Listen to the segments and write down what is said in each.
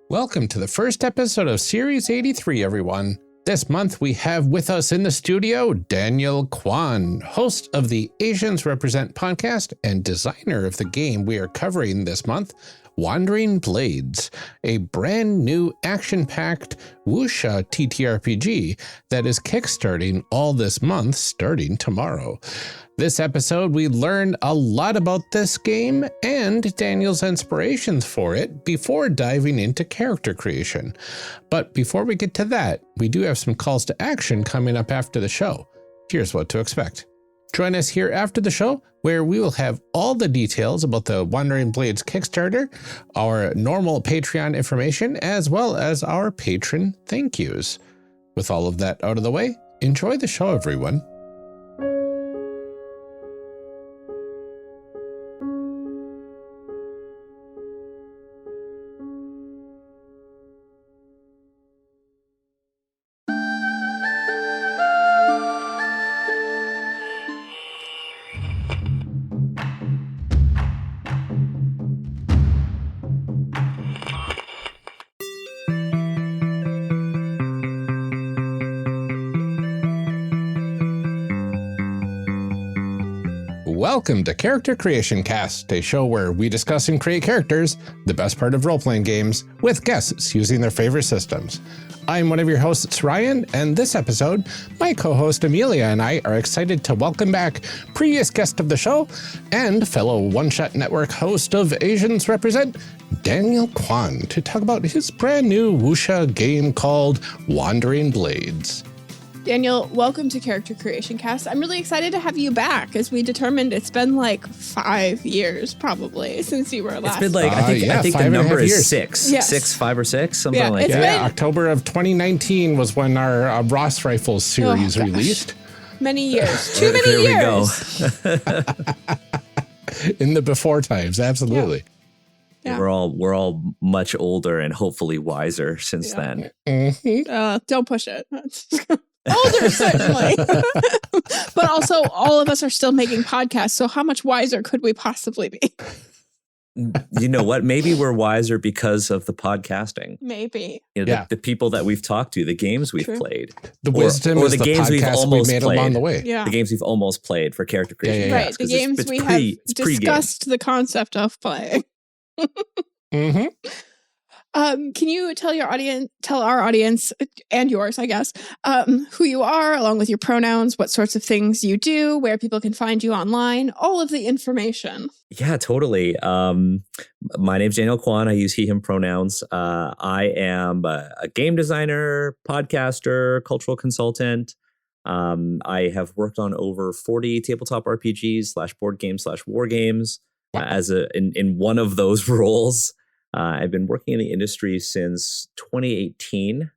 Welcome to the first episode of Series 83, everyone. This month we have with us in the studio Daniel Kwan, host of the Asians Represent podcast and designer of the game we are covering this month, Wandering Blades, a brand new action-packed wuxia TTRPG that is kickstarting all this month starting tomorrow. This episode, we learn a lot about this game and Daniel's inspirations for it before diving into character creation. But before we get to that, we do have some calls to action coming up after the show. Here's what to expect. Join us here after the show, where we will have all the details about the Wandering Blades Kickstarter, our normal Patreon information, as well as our patron thank yous. With all of that out of the way, enjoy the show, everyone. Welcome to Character Creation Cast, a show where we discuss and create characters, the best part of role-playing games, with guests using their favorite systems. I'm one of your hosts, Ryan, and this episode, my co-host Amelia and I are excited to welcome back previous guest of the show and fellow One Shot Network host of Asians Represent, Daniel Kwan, to talk about his brand new wuxia game called Wandering Blades. Daniel, welcome to Character Creation Cast. I'm really excited to have you back. As we determined, it's been like 5 years probably since you were last. It's been like, I think the number is 6. Yes. 6, 5 or 6, something like that. Yeah, October of 2019 was when our Ross Rifles series released. Many years. Too many years. There we go. In the before times, absolutely. Yeah. We're all much older and hopefully wiser since then. Mm-hmm. Don't push it. Older, certainly. But also, all of us are still making podcasts, so how much wiser could we possibly be? You know what? Maybe we're wiser because of the podcasting. Maybe. You know, the people that we've talked to, the games we've played. The wisdom or is the the games we've almost made played along the way. Yeah. The games we've almost played for character creation. Right, the games we have discussed the concept of playing. Mm-hmm. Can you tell our audience and yours, I guess, who you are, along with your pronouns, what sorts of things you do, where people can find you online, all of the information? Yeah, totally. My name's Daniel Kwan. I use he, him pronouns. I am a game designer, podcaster, cultural consultant. I have worked on over 40 tabletop RPGs / board games / war games in one of those roles. I've been working in the industry since 2018.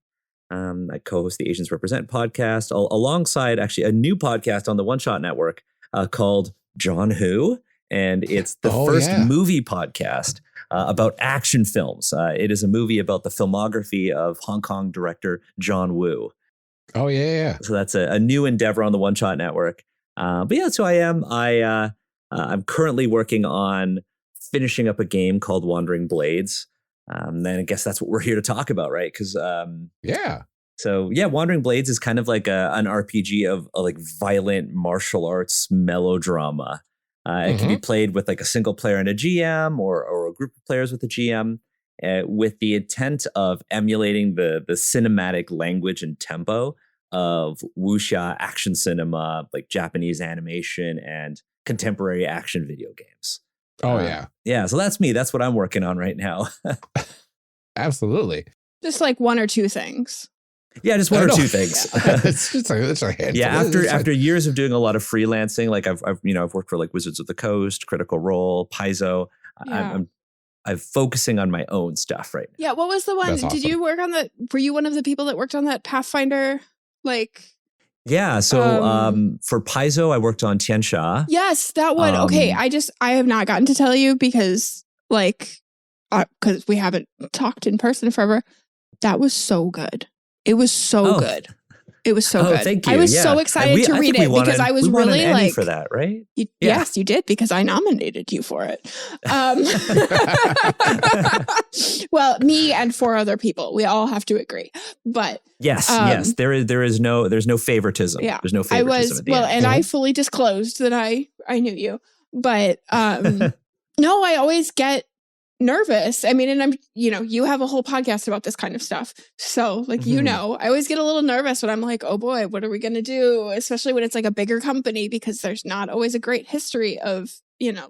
I co-host the Asians Represent podcast alongside actually a new podcast on the One Shot Network called John Who. And it's the first movie podcast about action films. It is a movie about the filmography of Hong Kong director John Woo. Oh, yeah. So that's a new endeavor on the One Shot Network. But yeah, that's who I am. I'm currently working on finishing up a game called Wandering Blades. Then I guess that's what we're here to talk about, right? Because So Wandering Blades is kind of like an RPG of like violent martial arts melodrama. It can be played with like a single player and a GM or a group of players with a GM with the intent of emulating the cinematic language and tempo of wuxia action cinema, like Japanese animation and contemporary action video games. Yeah, so that's me. That's what I'm working on right now. Absolutely. Just like one or two things. Yeah, just one or two things. it's a handful. Yeah, after years of doing a lot of freelancing, like I've worked for like Wizards of the Coast, Critical Role, Paizo. I'm focusing on my own stuff right now. Yeah, what was the one? That's awesome. Did you work on that? Were you one of the people that worked on that Pathfinder? Yeah, so for Paizo, I worked on Tiansha. Yes, that one. Okay, I have not gotten to tell you because we haven't talked in person forever. That was so good. It was so good. It was so good. Thank you. I was so excited to read it because I was really like for that, right? Yes, you did because I nominated you for it. Well, me and 4 other people, we all have to agree. But yes, there's no favoritism. Yeah, There's no favoritism at the end. and I fully disclosed that I knew you, but no, I always get nervous. I mean, and I'm, you have a whole podcast about this kind of stuff. So like, I always get a little nervous when I'm like, oh boy, what are we going to do? Especially when it's like a bigger company, because there's not always a great history of,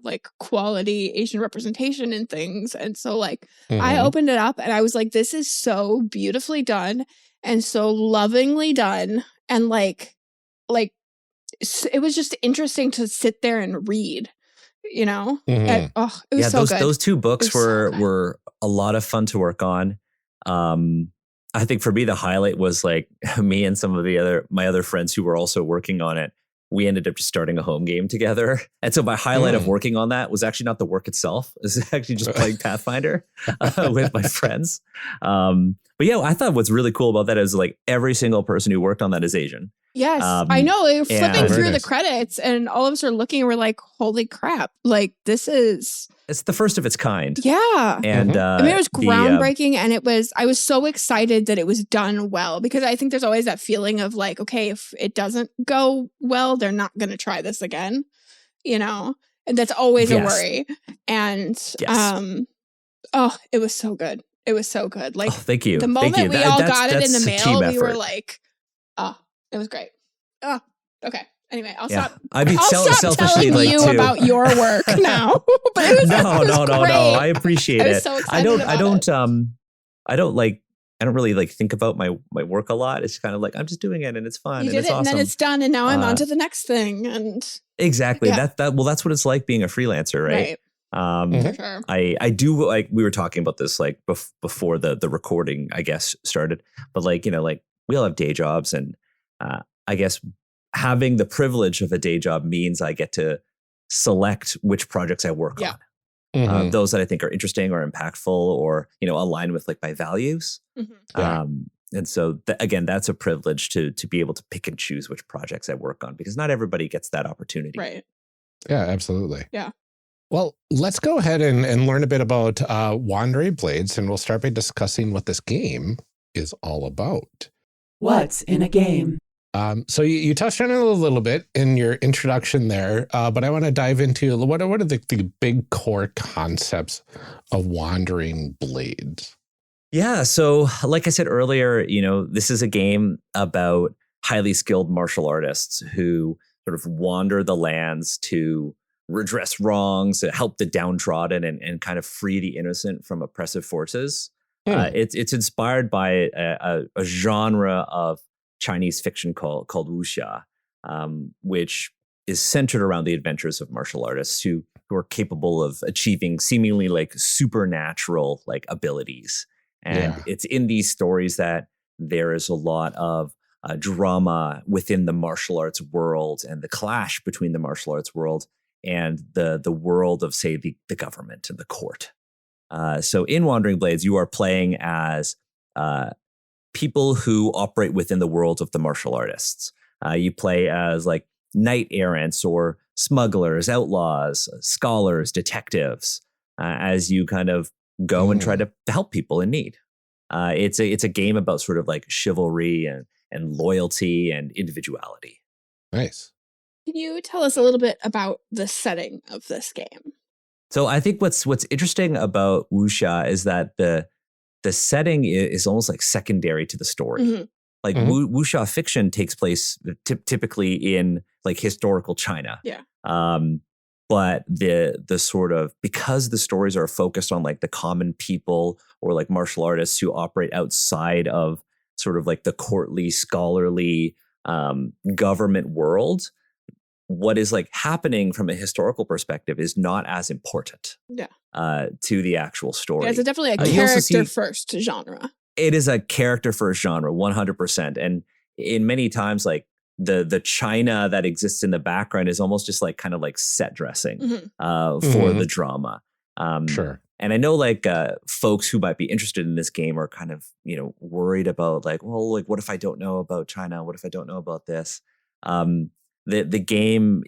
like quality Asian representation and things. And so like, I opened it up and I was like, this is so beautifully done and so lovingly done. And like, it was just interesting to sit there and read. And, it was so good. Those 2 books were a lot of fun to work on. I think for me, the highlight was like me and some of my other friends who were also working on it. We ended up just starting a home game together. And so my highlight of working on that was actually not the work itself. It was actually just playing Pathfinder with my friends. But yeah, I thought what's really cool about that is like every single person who worked on that is Asian. Yes, I know. They were flipping through the credits and all of us are looking and we're like, holy crap. Like it's the first of its kind. Yeah. And I mean, it was groundbreaking and I was so excited that it was done well, because I think there's always that feeling of like, okay, if it doesn't go well, they're not going to try this again, and that's always a worry. And, it was so good. It was so good. Like, thank you. The moment we all got it in the mail, we were like, it was great. Oh, okay. Anyway, I'll stop. I mean, I'll stop telling like you about your work now. But it was, no. I appreciate it. I was so excited I don't really like think about my work a lot. It's kind of like I'm just doing it and it's fun. You did it's it awesome. and then it's done and now I'm on to the next thing. And exactly that's what it's like being a freelancer, right? For sure. I do, like, we were talking about this like before the recording, I guess, started, but like, like we all have day jobs, and I guess having the privilege of a day job means I get to select which projects I work on. Those that I think are interesting or impactful or, align with like my values. And so again, that's a privilege to be able to pick and choose which projects I work on, because not everybody gets that opportunity. Right. Yeah, absolutely. Yeah. Well, let's go ahead and learn a bit about Wandering Blades, and we'll start by discussing what this game is all about. What's in a game? So you touched on it a little bit in your introduction there, but I want to dive into what are the big core concepts of Wandering Blades? Yeah. So like I said earlier, this is a game about highly skilled martial artists who sort of wander the lands to redress wrongs, to help the downtrodden and kind of free the innocent from oppressive forces. It's inspired by a genre of Chinese fiction called wuxia, which is centered around the adventures of martial artists who are capable of achieving seemingly like supernatural like abilities. And it's in these stories that there is a lot of drama within the martial arts world and the clash between the martial arts world and the world of, say, the government and the court. So in Wandering Blades, you are playing as people who operate within the world of the martial artists. You play as like knight errants or smugglers, outlaws, scholars, detectives, as you kind of go and try to help people in need. It's a game about sort of like chivalry and loyalty and individuality. Nice. Can you tell us a little bit about the setting of this game? So I think what's interesting about wuxia is that the setting is almost like secondary to the story. Like wuxia fiction takes place typically in like historical China. Yeah. But the sort of, because the stories are focused on like the common people or like martial artists who operate outside of sort of like the courtly, scholarly government world, what is like happening from a historical perspective is not as important to the actual story. Yeah, it's definitely a character first genre. It is a character first genre, 100%. And in many times, like the China that exists in the background is almost just like kind of like set dressing for the drama. Sure. And I know like folks who might be interested in this game are kind of, worried about like, well, like, what if I don't know about China? What if I don't know about this? The game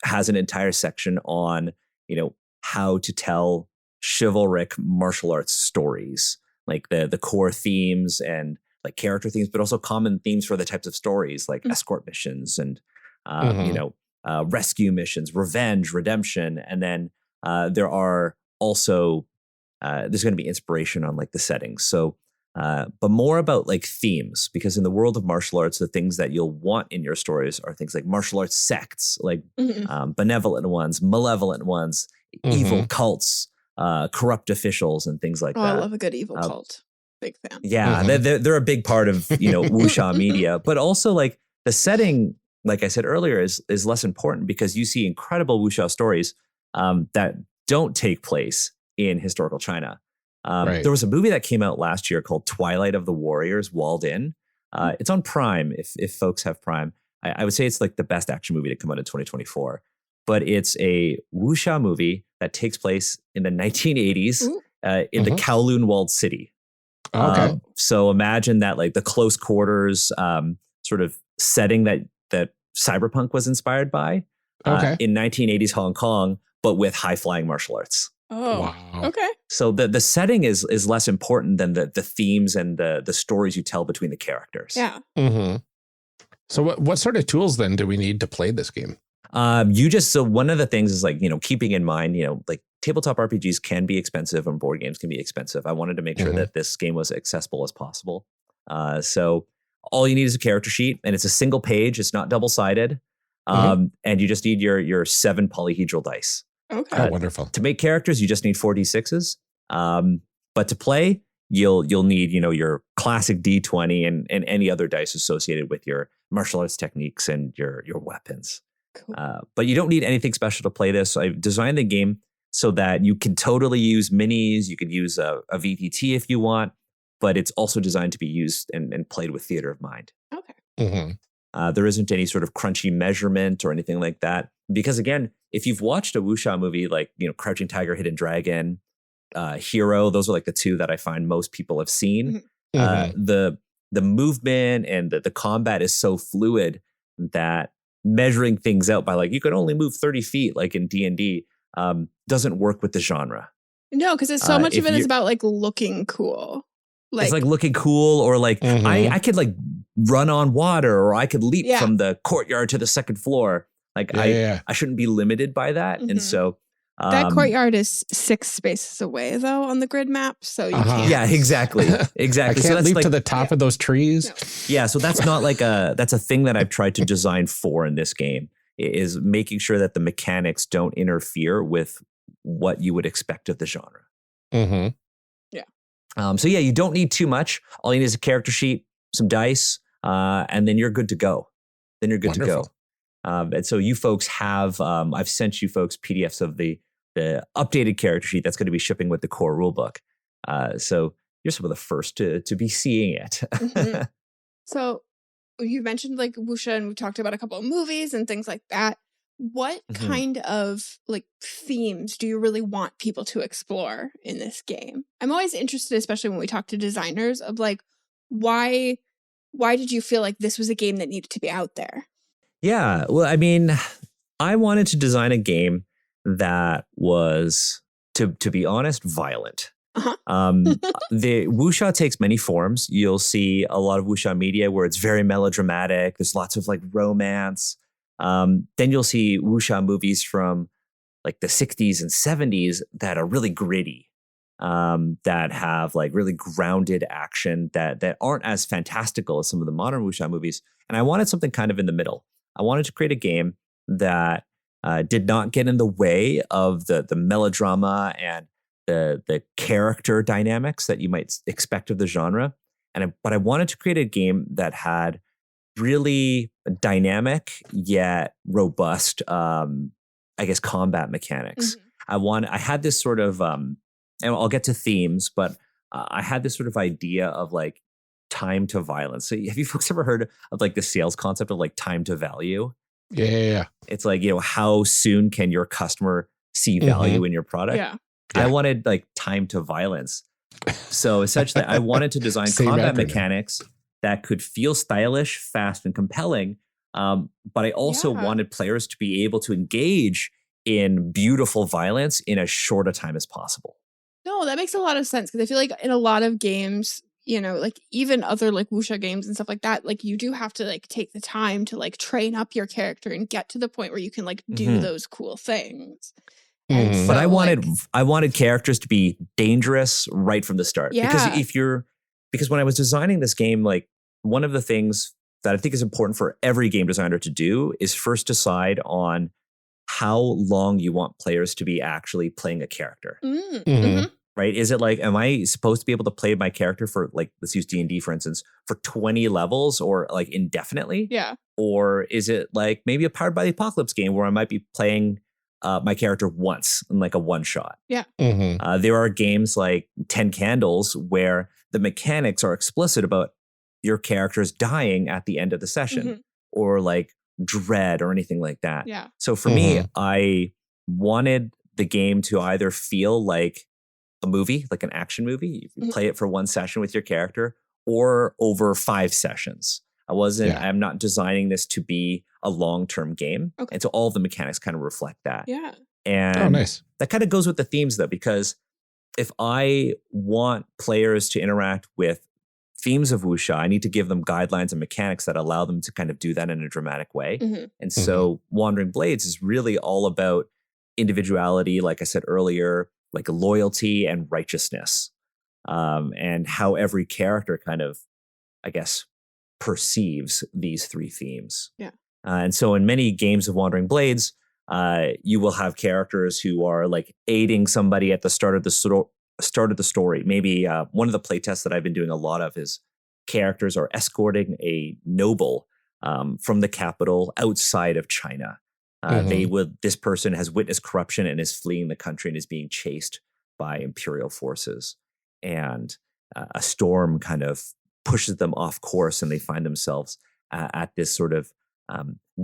has an entire section on, how to tell chivalric martial arts stories, like the core themes and like character themes, but also common themes for the types of stories like escort missions and rescue missions, revenge, redemption, and then there are also there's going to be inspiration on like the settings. So, but more about like themes, because in the world of martial arts, the things that you'll want in your stories are things like martial arts sects, like benevolent ones, malevolent ones, evil cults, corrupt officials, and things like that. I love a good evil cult. Big fan. Yeah, they're a big part of wuxia media, but also like the setting, like I said earlier, is less important because you see incredible wuxia stories that don't take place in historical China. There was a movie that came out last year called Twilight of the Warriors, Walled In. It's on Prime, if folks have Prime. I would say it's like the best action movie to come out in 2024. But it's a wuxia movie that takes place in the 1980s in the Kowloon walled city. Okay. So imagine that, like the close quarters sort of setting that Cyberpunk was inspired by in 1980s Hong Kong, but with high flying martial arts. Oh, wow. Okay. So the setting is less important than the themes and the stories you tell between the characters. Yeah. So what sort of tools then do we need to play this game? So one of the things is like, keeping in mind, like tabletop RPGs can be expensive and board games can be expensive. I wanted to make sure that this game was accessible as possible. So all you need is a character sheet, and it's a single page. It's not double-sided. And you just need your 7 polyhedral dice. Okay. Oh, wonderful. To make characters, you just need 4d6s. But to play, you'll need, your classic D20 and any other dice associated with your martial arts techniques and your weapons. Cool. But you don't need anything special to play this. I've designed the game so that you can totally use minis. You could use a VTT if you want, but it's also designed to be used and played with theater of mind. Okay. There isn't any sort of crunchy measurement or anything like that. Because again, if you've watched a wuxia movie like, Crouching Tiger, Hidden Dragon, Hero, those are like the 2 that I find most people have seen. The movement and the combat is so fluid that measuring things out by like, you can only move 30 feet, like in D&D, doesn't work with the genre. No, because it's so much of it is about like looking cool. It's like looking cool, or like I could like run on water, or I could leap from the courtyard to the second floor. Like I shouldn't be limited by that. And so that courtyard is 6 spaces away though on the grid map. So you can't. Yeah, exactly. I can't So that's leap like, to the top of those trees. No. Yeah. So that's not like that's a thing that I've tried to design for in this game, is making sure that the mechanics don't interfere with what you would expect of the genre. So yeah, you don't need too much. All you need is a character sheet, some dice, and then you're good to go. To go. And so you folks have, I've sent you folks PDFs of the updated character sheet that's going to be shipping with the core rulebook. So you're some of the first to be seeing it. So you mentioned like wuxia, and we talked about a couple of movies and things like that. What kind of like themes do you really want people to explore in this game? I'm always interested, especially when we talk to designers, of like, why did you feel like this was a game that needed to be out there? Yeah, well, I mean, I wanted to design a game that was, to be honest, violent. The wuxia takes many forms. You'll see a lot of wuxia media where it's very melodramatic. There's lots of like romance. Then you'll see wuxia movies from like the 60s and 70s that are really gritty, that have like really grounded action that aren't as fantastical as some of the modern wuxia movies. And I wanted something kind of in the middle. I wanted to create a game that did not get in the way of the melodrama and the character dynamics that you might expect of the genre. But I wanted to create a game that had really dynamic yet robust, I guess, combat mechanics. I had this sort of, and I'll get to themes, but I had this sort of idea of like time to violence. So have you folks ever heard of like the sales concept of like time to value? Yeah. It's like, how soon can your customer see value in your product? Yeah. I wanted like time to violence. So essentially I wanted to design combat mechanics that could feel stylish, fast, and compelling. But I also wanted players to be able to engage in beautiful violence in as short a time as possible. No, that makes a lot of sense because I feel like in a lot of games, you know, like even other like wuxia games and stuff like that, like you do have to like take the time to like train up your character and get to the point where you can like do those cool things. And Mhm. But so, I wanted characters to be dangerous right from the start. Yeah. Because when I was designing this game, like one of the things that I think is important for every game designer to do is first decide on how long you want players to be actually playing a character. Mhm. Right? Is it like, am I supposed to be able to play my character for like, let's use D&D for instance, for 20 levels or like indefinitely? Yeah. Or is it like maybe a Powered by the Apocalypse game where I might be playing my character once in like a one shot? Yeah. Mhm. There are games like 10 Candles where the mechanics are explicit about your characters dying at the end of the session, or like Dread or anything like that. Yeah. So for me, I wanted the game to either feel like a movie, like an action movie. You play it for one session with your character or over 5 sessions. I'm not designing this to be a long-term game. Okay. And so all the mechanics kind of reflect that. Yeah. And Nice. that kind of goes with the themes though, because if I want players to interact with themes of wuxia, I need to give them guidelines and mechanics that allow them to kind of do that in a dramatic way. And so Wandering Blades is really all about individuality, like I said earlier, like loyalty and righteousness, and how every character kind of, I guess, perceives these 3 themes. Yeah. And so in many games of Wandering Blades, you will have characters who are like aiding somebody at the start of the story. Maybe one of the playtests that I've been doing a lot of is characters are escorting a noble from the capital outside of China. This person has witnessed corruption and is fleeing the country and is being chased by imperial forces. And a storm kind of pushes them off course and they find themselves at this sort of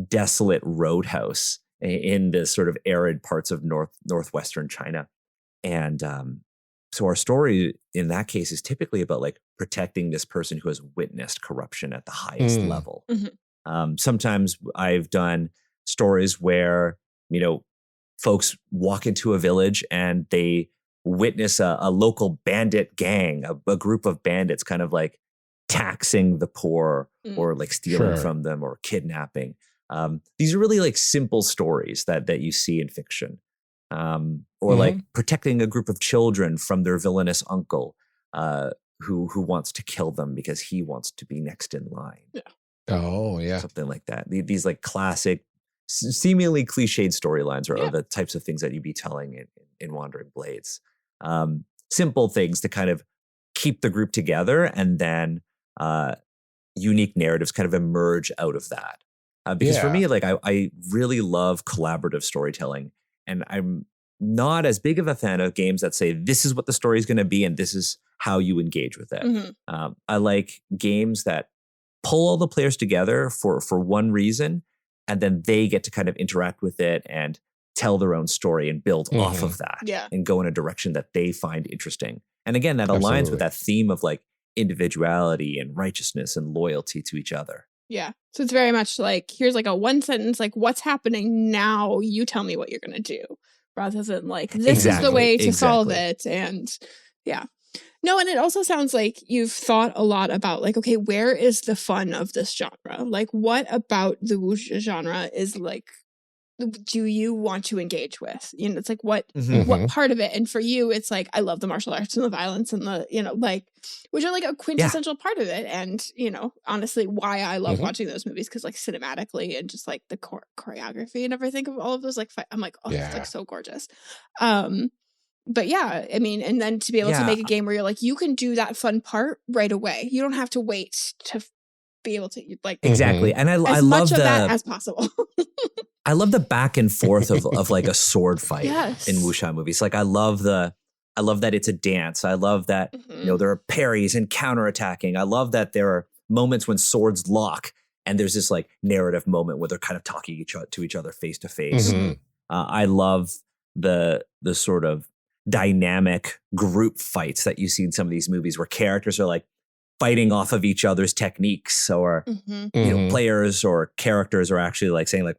desolate roadhouse in the sort of arid parts of northwestern China. And so our story in that case is typically about like protecting this person who has witnessed corruption at the highest level. Sometimes I've done stories where, you know, folks walk into a village and they witness a local bandit gang, a group of bandits kind of like taxing the poor or like stealing from them or kidnapping. These are really like simple stories that you see in fiction. Or like protecting a group of children from their villainous uncle who wants to kill them because he wants to be next in line. Yeah. Oh, yeah. Something like that. These like classic, seemingly cliched storylines are the types of things that you'd be telling in Wandering Blades. Simple things to kind of keep the group together, and then unique narratives kind of emerge out of that. Because for me, like I really love collaborative storytelling, and I'm not as big of a fan of games that say this is what the story is going to be and this is how you engage with it. I like games that pull all the players together for one reason, and then they get to kind of interact with it and tell their own story and build off of that and go in a direction that they find interesting. And again, that aligns with that theme of like individuality and righteousness and loyalty to each other. Yeah. So it's very much like, here's like a one sentence, like what's happening now, you tell me what you're going to do, rather than like, this is the way to solve it. And yeah. No, and it also sounds like you've thought a lot about like, okay, where is the fun of this genre? Like what about the wuxia genre is like, do you want to engage with? You know, it's like what part of it? And for you, it's like, I love the martial arts and the violence and the, you know, like, which are like a quintessential part of it. And, you know, honestly, why I love watching those movies, because like cinematically and just like the choreography and everything of all of those, like, I'm like, oh, it's like so gorgeous. But yeah, I mean, and then to be able to make a game where you're like, you can do that fun part right away. You don't have to wait to be able to like exactly. And I as love much of that as possible. I love the back and forth of like a sword fight in wuxia movies. Like I love that it's a dance. I love that you know there are parries and counterattacking. I love that there are moments when swords lock and there's this like narrative moment where they're kind of talking to each other face to face. I love the sort of dynamic group fights that you see in some of these movies where characters are like fighting off of each other's techniques, or you know, players or characters are actually like saying like,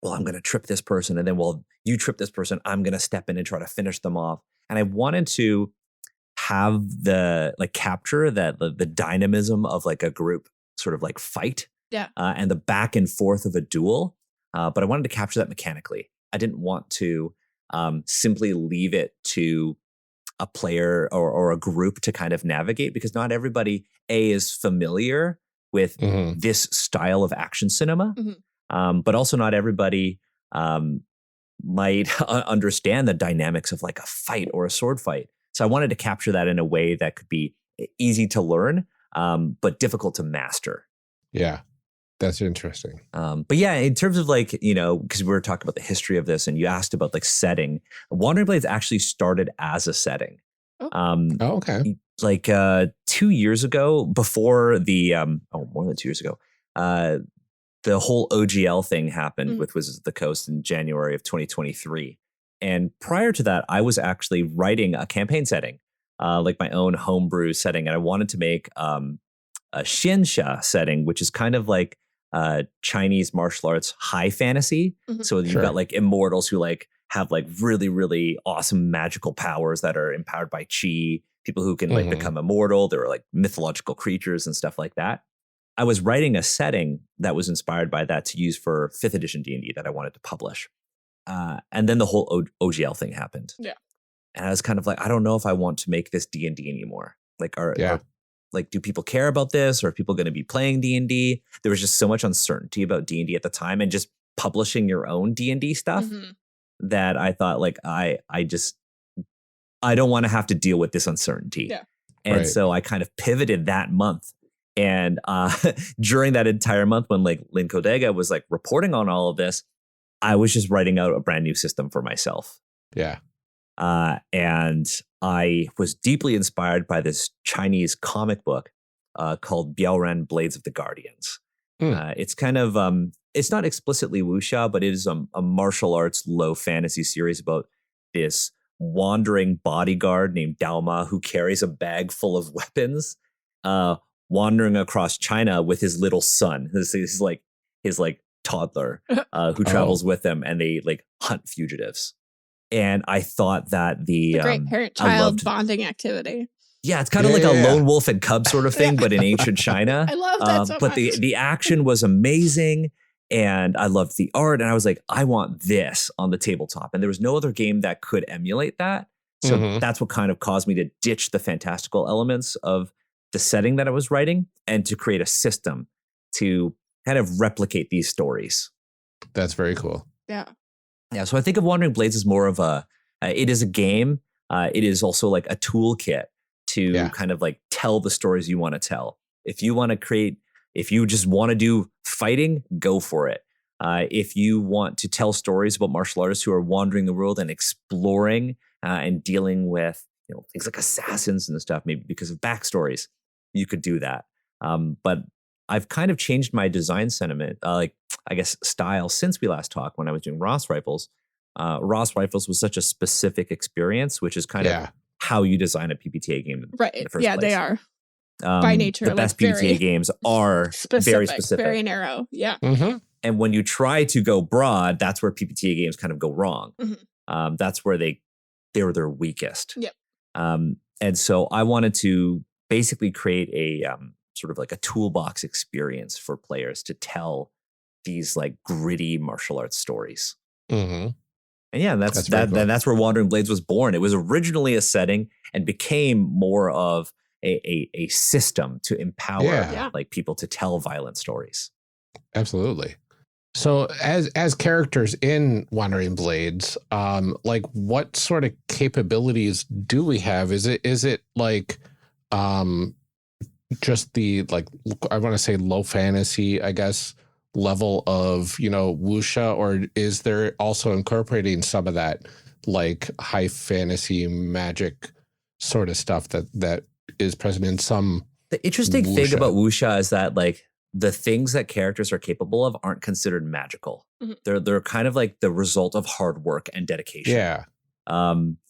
well, I'm going to trip this person, and then, well, you trip this person, I'm going to step in and try to finish them off. And I wanted to have the like capture that the dynamism of like a group sort of like fight and the back and forth of a duel. But I wanted to capture that mechanically. I didn't want to simply leave it to a player or a group to kind of navigate, because not everybody is familiar with this style of action cinema. But also not everybody might understand the dynamics of like a fight or a sword fight. So I wanted to capture that in a way that could be easy to learn, but difficult to master. Yeah, that's interesting. But yeah, in terms of like, you know, because we were talking about the history of this and you asked about like setting, Wandering Blades actually started as a setting. Okay. Like 2 years ago, before the, more than 2 years ago, the whole OGL thing happened with Wizards of the Coast in January of 2023. And prior to that, I was actually writing a campaign setting, like my own homebrew setting. And I wanted to make a Xianxia setting, which is kind of like Chinese martial arts high fantasy. So you've got like immortals who like have like really, really awesome magical powers that are empowered by chi, people who can like become immortal. There are like mythological creatures and stuff like that. I was writing a setting that was inspired by that to use for 5th edition D&D that I wanted to publish. And then the whole OGL thing happened. Yeah. And I was kind of like, I don't know if I want to make this D&D anymore. Like, like, do people care about this? Or are people going to be playing D&D? There was just so much uncertainty about D&D at the time, and just publishing your own D&D stuff that I thought like, I don't want to have to deal with this uncertainty. Yeah. And so I kind of pivoted that month. And during that entire month when like Lynn Kodega was like reporting on all of this, I was just writing out a brand new system for myself. Yeah. And I was deeply inspired by this Chinese comic book called Biaoran Blades of the Guardians. It's kind of, it's not explicitly wuxia, but it is a martial arts low fantasy series about this wandering bodyguard named Daoma who carries a bag full of weapons, wandering across China with his little son. This is like his like toddler who travels with them, and they like hunt fugitives. And I thought that the great parent-child bonding activity. Yeah, it's kind of like a lone wolf and cub sort of thing, but in ancient China. I love that so but much. the action was amazing, and I loved the art, and I was like, I want this on the tabletop. And there was no other game that could emulate that. So that's what kind of caused me to ditch the fantastical elements of the setting that I was writing and to create a system to kind of replicate these stories. That's very cool. Yeah. Yeah. So I think of Wandering Blades as more of it is a game. It is also like a toolkit to kind of like tell the stories you want to tell. If you want to create, if you just want to do fighting, go for it. If you want to tell stories about martial artists who are wandering the world and exploring and dealing with, you know, things like assassins and stuff, maybe because of backstories, you could do that. But I've kind of changed my design sentiment, like I guess style, since we last talked when I was doing Ross Rifles. Ross Rifles was such a specific experience, which is kind of how you design a PBTA game in the first place. They are. By nature, the best PBTA games are very specific. Very narrow. Yeah. And when you try to go broad, that's where PBTA games kind of go wrong. That's where they're their weakest. Yep. And so I wanted to basically create a sort of like a toolbox experience for players to tell these like gritty martial arts stories. And yeah, that's where Wandering Blades was born. It was originally a setting and became more of a system to empower like people to tell violent stories. Absolutely. So as characters in Wandering Blades, like what sort of capabilities do we have? Is it like just the, like, I want to say low fantasy, I guess, level of, you know, wuxia, or is there also incorporating some of that like high fantasy magic sort of stuff that is present in some? The interesting thing about wuxia is that like the things that characters are capable of aren't considered magical. They're kind of like the result of hard work and dedication. Yeah.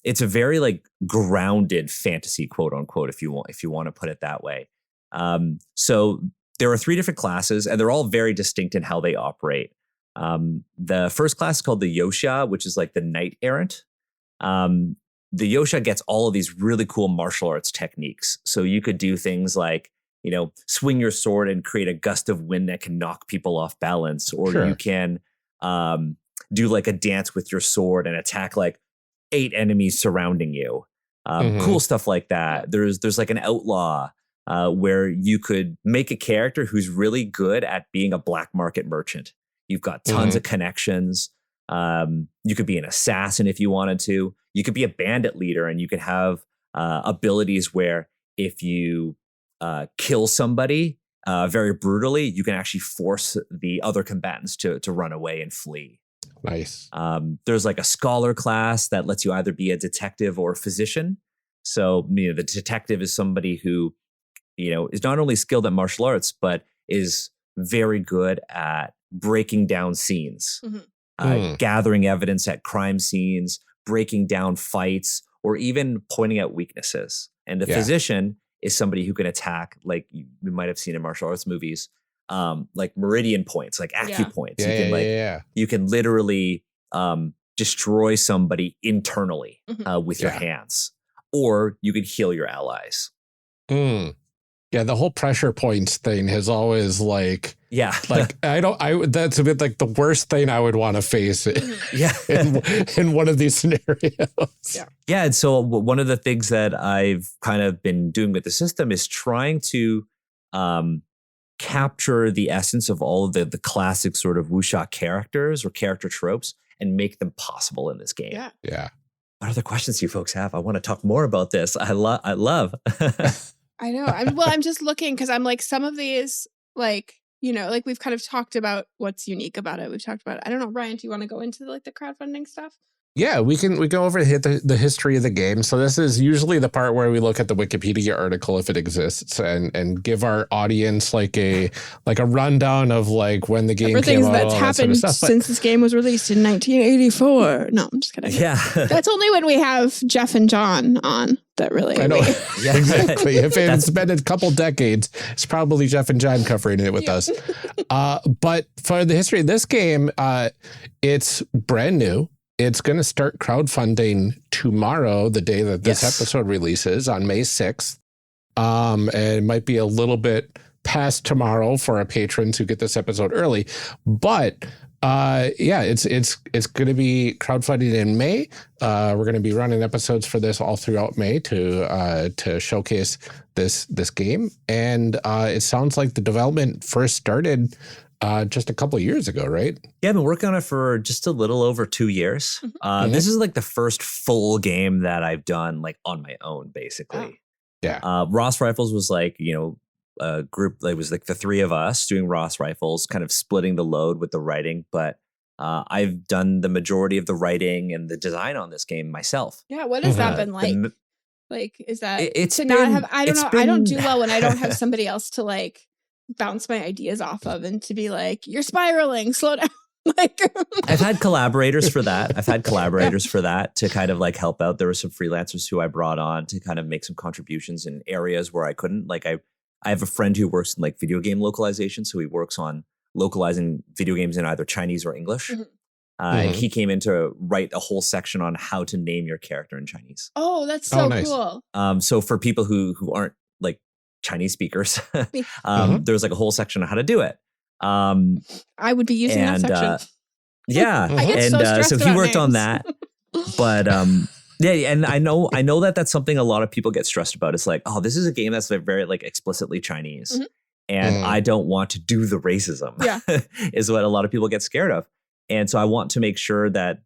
It's a very like grounded fantasy, quote unquote, if you want to put it that way. So there are 3 different classes, and they're all very distinct in how they operate. The first class is called the Yoxia, which is like the knight errant. the Yosha gets all of these really cool martial arts techniques. So you could do things like, swing your sword and create a gust of wind that can knock people off balance, or you can do like a dance with your sword and attack like 8 enemies surrounding you. Cool stuff like that. There's like an outlaw where you could make a character who's really good at being a black market merchant. You've got tons of connections. You could be an assassin if you wanted to. You could be a bandit leader, and you could have abilities where if you kill somebody very brutally, you can actually force the other combatants to run away and flee. Nice. There's like a scholar class that lets you either be a detective or a physician. So, the detective is somebody who, is not only skilled at martial arts, but is very good at breaking down scenes, gathering evidence at crime scenes, breaking down fights, or even pointing out weaknesses. And the physician is somebody who can attack, like you might have seen in martial arts movies, like meridian points, like acupoints. You can literally destroy somebody internally with your hands, or you can heal your allies. Yeah, the whole pressure points thing has always like that's a bit like the worst thing I would want to face in one of these scenarios. Yeah. And so one of the things that I've kind of been doing with the system is trying to capture the essence of all of the classic sort of wuxia characters or character tropes and make them possible in this game. Yeah. What other questions do you folks have? I want to talk more about this. I love. I know. I'm just looking because I'm like, some of these, like, like we've kind of talked about what's unique about it. We've talked about it. I don't know, Ryan, do you want to go into like the crowdfunding stuff? Yeah, we go over the history of the game. So this is usually the part where we look at the Wikipedia article if it exists and give our audience like a rundown of like when the game came out. That's happened since this game was released in 1984. No, I'm just kidding. Yeah. That's only when we have Jeff and John on that really. I know. Exactly. If it's been a couple decades, it's probably Jeff and John covering it with us. But for the history of this game, it's brand new. It's going to start crowdfunding tomorrow, the day that this episode releases on May 6th. And it might be a little bit past tomorrow for our patrons who get this episode early. But it's going to be crowdfunding in May. We're going to be running episodes for this all throughout May to showcase this game. And it sounds like the development first started just a couple of years ago, right? Yeah, I've been working on it for just a little over 2 years. This is like the first full game that I've done like on my own, basically. Yeah. Ross Rifles was like, a group, it was like the 3 of us doing Ross Rifles, kind of splitting the load with the writing. But I've done the majority of the writing and the design on this game myself. Yeah, what has that been like? Like, is that it's to been, not have, I don't know, I don't do been- well when I don't have somebody else to like bounce my ideas off of and to be like, you're spiraling, slow down. Like, I've had collaborators for that. To kind of like help out. There were some freelancers who I brought on to kind of make some contributions in areas where I couldn't. Like I have a friend who works in like video game localization. So he works on localizing video games in either Chinese or English. And he came in to write a whole section on how to name your character in Chinese. oh, that's so nice. cool. So for people who aren't like Chinese speakers, there's like a whole section on how to do it. I would be using that section. Yeah. I get so stressed so he about worked on names. that. But yeah, and I know that that's something a lot of people get stressed about. It's like, oh, this is a game that's like very like explicitly Chinese. And I don't want to do the racism. Yeah. Is what a lot of people get scared of. And so I want to make sure that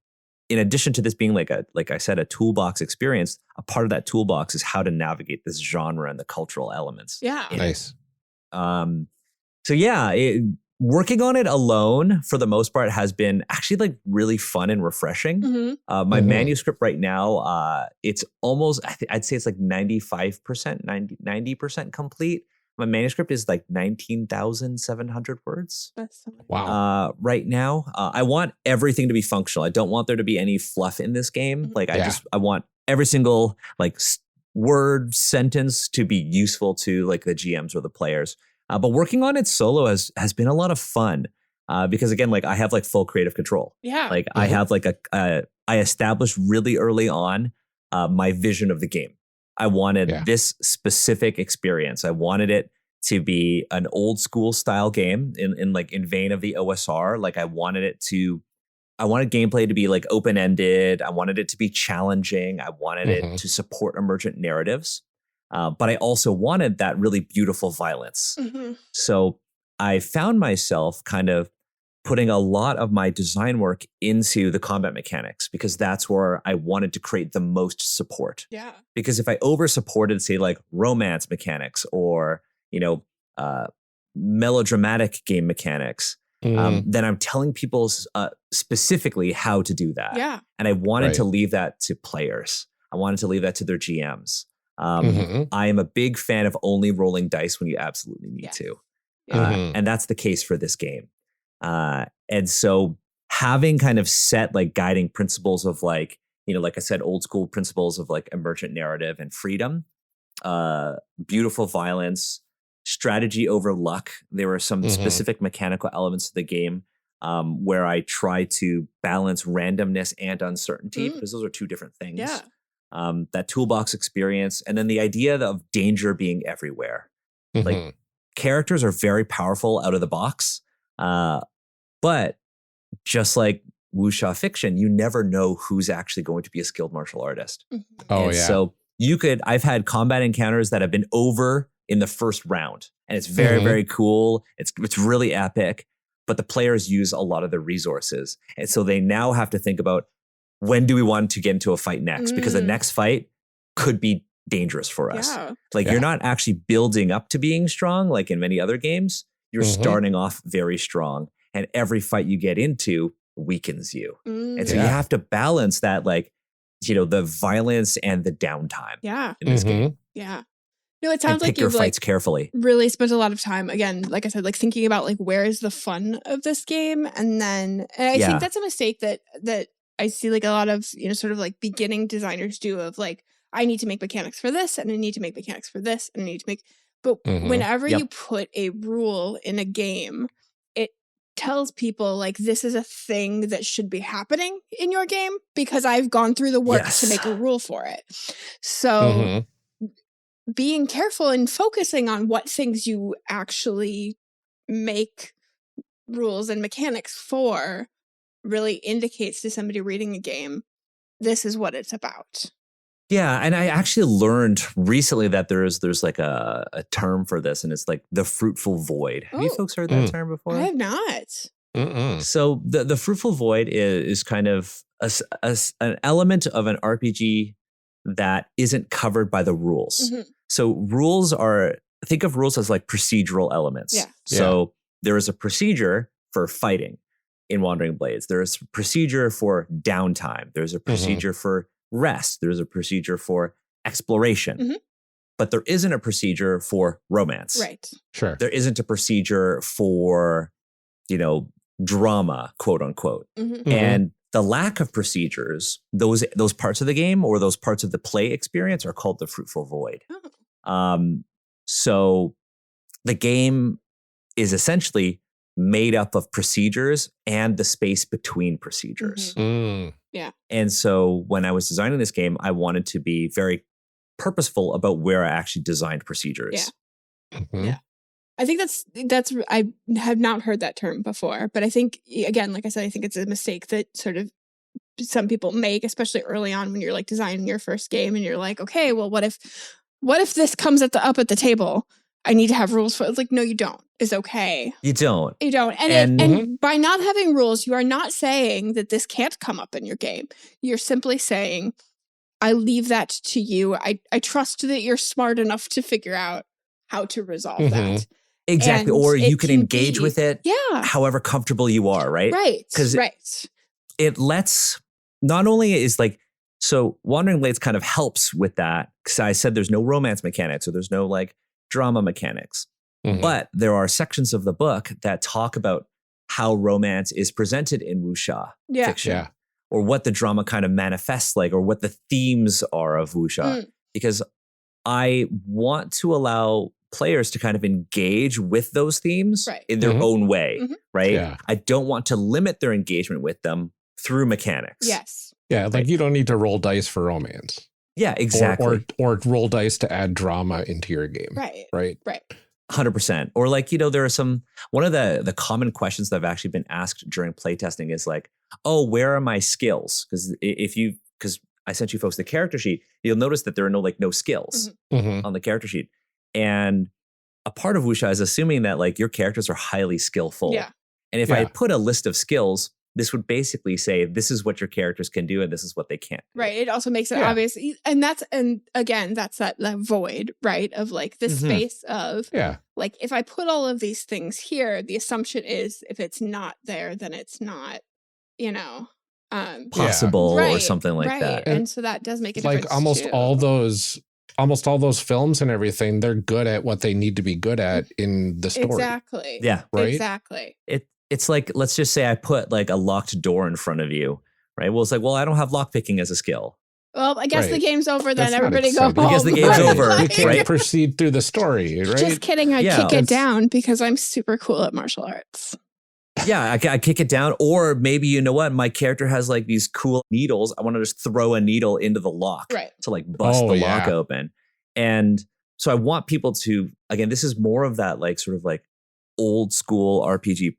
in addition to this being like I said, a toolbox experience, a part of that toolbox is how to navigate this genre and the cultural elements. Yeah. Nice. So yeah, working on it alone for the most part has been actually like really fun and refreshing. My manuscript right now, it's almost, I'd say it's like 95%, 90% complete. My manuscript is like 19,700 words. That's so Wow. Right now. I want everything to be functional. I don't want there to be any fluff in this game. Like I want every single like word, sentence to be useful to like the GMs or the players. But working on it solo has been a lot of fun because again, like I have like full creative control. Yeah. Like I have like I established really early on my vision of the game. I wanted this specific experience. I wanted it to be an old school style game in vein of the OSR. Like I wanted gameplay to be like open-ended. I wanted it to be challenging. I wanted it to support emergent narratives. But I also wanted that really beautiful violence. So I found myself kind of putting a lot of my design work into the combat mechanics because that's where I wanted to create the most support. Yeah. Because if I over supported, say, like romance mechanics or, melodramatic game mechanics, then I'm telling people specifically how to do that. Yeah. And I wanted to leave that to players. I wanted to leave that to their GMs. I am a big fan of only rolling dice when you absolutely need to. And that's the case for this game. And so having kind of set like guiding principles of like, like I said, old school principles of like emergent narrative and freedom, beautiful violence, strategy over luck. There were some specific mechanical elements to the game where I try to balance randomness and uncertainty because those are two different things. Yeah. That toolbox experience. And then the idea of danger being everywhere. Like characters are very powerful out of the box. But just like wuxia fiction, you never know who's actually going to be a skilled martial artist. So I've had combat encounters that have been over in the first round and it's very, very cool. It's really epic, but the players use a lot of the resources. And so they now have to think about when do we want to get into a fight next? Because the next fight could be dangerous for us. You're not actually building up to being strong like in many other games. You're starting off very strong and every fight you get into weakens you. And so you have to balance that, like, the violence and the downtime in this game. Yeah. No, it sounds and like pick your you've fights carefully. Really spent a lot of time, again, like I said, like thinking about like where is the fun of this game. And I think that's a mistake that I see like a lot of, sort of like beginning designers do of like, I need to make mechanics for this and I need to make mechanics for this and I need to make, but whenever you put a rule in a game, it tells people like this is a thing that should be happening in your game because I've gone through the work to make a rule for it. So being careful and focusing on what things you actually make rules and mechanics for really indicates to somebody reading a game, this is what it's about. Yeah, and I actually learned recently that there's like a term for this, and it's like the fruitful void. Have you folks heard that term before? I have not. So the fruitful void is kind of an element of an RPG that isn't covered by the rules. So think of rules as like procedural elements. So there is a procedure for fighting in Wandering Blades. There is a procedure for downtime. There's a procedure for rest. There's a procedure for exploration. But there isn't a procedure for romance. Right. Sure. There isn't a procedure for, drama, quote unquote. And the lack of procedures, those parts of the game or those parts of the play experience are called the fruitful void. So the game is essentially made up of procedures and the space between procedures. Yeah. And so when I was designing this game, I wanted to be very purposeful about where I actually designed procedures. Yeah. I think that's I have not heard that term before, but I think, again, like I said, I think it's a mistake that sort of some people make, especially early on when you're like designing your first game and you're like, okay, well, what if this comes up at the table? I need to have rules for it. It's like, no, you don't. It's okay. You don't. And by not having rules, you are not saying that this can't come up in your game. You're simply saying, I leave that to you. I trust that you're smart enough to figure out how to resolve that. Exactly. And or you can engage with it however comfortable you are, right? Right. Because it lets, not only is like, so Wandering Blades kind of helps with that. Because I said there's no romance mechanics or there's no like drama mechanics. But there are sections of the book that talk about how romance is presented in wuxia fiction. Or what the drama kind of manifests like, or what the themes are of wuxia. Because I want to allow players to kind of engage with those themes in their own way, right? Yeah. I don't want to limit their engagement with them through mechanics. Yes. Yeah, like you don't need to roll dice for romance. Yeah, exactly. Or roll dice to add drama into your game. Right. Right. 100%. Or like, there are one of the common questions that I've actually been asked during playtesting is like, oh, where are my skills? Because I sent you folks the character sheet, you'll notice that there are no skills on the character sheet. And a part of wuxia is assuming that like your characters are highly skillful. Yeah. And if I had put a list of skills, this would basically say, this is what your characters can do and this is what they can't do. Right. It also makes it obvious. And again, that's that void, right? Of like the space of like, if I put all of these things here, the assumption is if it's not there, then it's not, possible or something like that. And so that does make a difference. Like almost all those films and everything, they're good at what they need to be good at in the story. Exactly. Yeah. Right. Exactly. It's like, let's just say I put like a locked door in front of you, right? Well, it's like, I don't have lockpicking as a skill. Well, I guess the game's over then. That's Everybody go home. I guess the game's over, You can't proceed through the story, right? Just kidding. I kick it down because I'm super cool at martial arts. Yeah, I kick it down. Or maybe, you know what? My character has like these cool needles. I want to just throw a needle into the lock to like bust the lock open. And so I want people to, again, this is more of that like sort of like old school RPG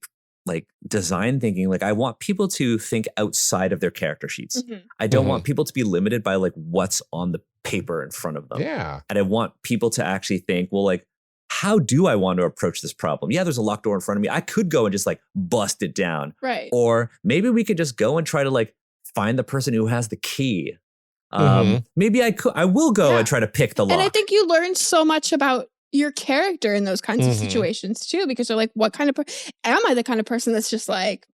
like design thinking. Like I want people to think outside of their character sheets. I don't want people to be limited by like what's on the paper in front of them. Yeah. And I want people to actually think, well, like, how do I want to approach this problem? Yeah, there's a locked door in front of me. I could go and just like bust it down. Right. Or maybe we could just go and try to like find the person who has the key. Maybe I will go and try to pick the lock. And I think you learn so much about your character in those kinds of situations too, because you're like, what kind of am I the kind of person that's just like,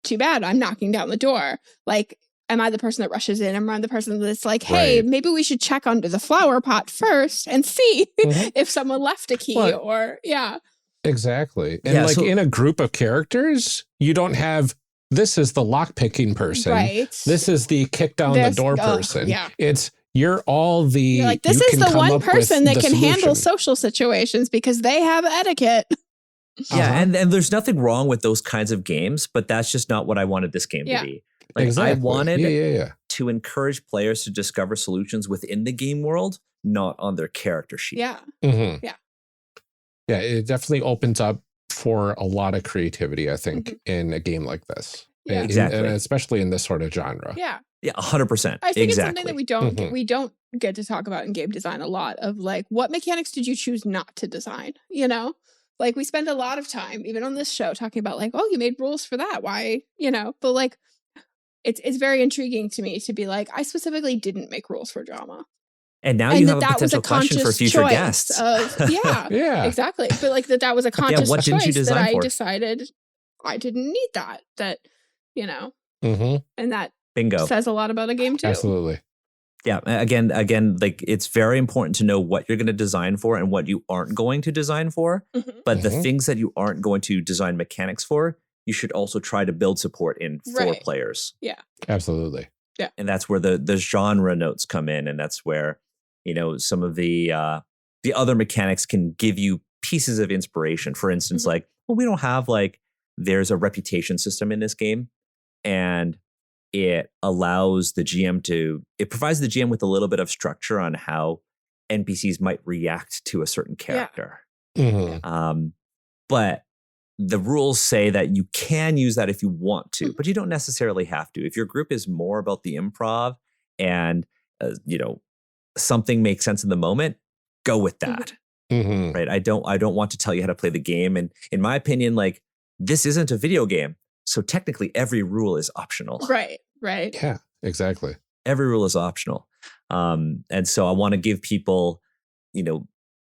too bad, I'm knocking down the door? Like, am I the person that rushes in? Am I the person that's like, hey, maybe we should check under the flower pot first and see if someone left a key or Exactly. And like in a group of characters, you don't have, this is the lock-picking person. Right. This is the kick down the door person. It's, you're like, this is the one person that can handle social situations because they have etiquette. Yeah, and there's nothing wrong with those kinds of games, but that's just not what I wanted this game to be. Like I wanted to encourage players to discover solutions within the game world, not on their character sheet. Yeah. Yeah, it definitely opens up for a lot of creativity, I think, in a game like this. Yeah. Exactly. And especially in this sort of genre. Yeah. Yeah, 100%. I think it's something that we don't get to talk about in game design a lot of like, what mechanics did you choose not to design? Like we spend a lot of time, even on this show, talking about like, oh, you made rules for that. Why? But like, it's very intriguing to me to be like, I specifically didn't make rules for drama. And now you have a potential question for future guests. Yeah, exactly. But like that was a conscious what didn't you choice design that I for? decided I didn't need that, and that Bingo. says a lot about a game too. Absolutely. Yeah. Again, like it's very important to know what you're going to design for and what you aren't going to design for. But the things that you aren't going to design mechanics for, you should also try to build support in for players. Yeah. Absolutely. Yeah. And that's where the genre notes come in. And that's where, some of the other mechanics can give you pieces of inspiration. For instance, like, well, we don't have like, there's a reputation system in this game. And it allows the GM it provides the GM with a little bit of structure on how NPCs might react to a certain character. But the rules say that you can use that if you want to, but you don't necessarily have to. If your group is more about the improv and, something makes sense in the moment, go with that. Right. I don't want to tell you how to play the game. And in my opinion, like this isn't a video game. So technically every rule is optional. Right. Yeah, exactly. Every rule is optional. And so I want to give people, a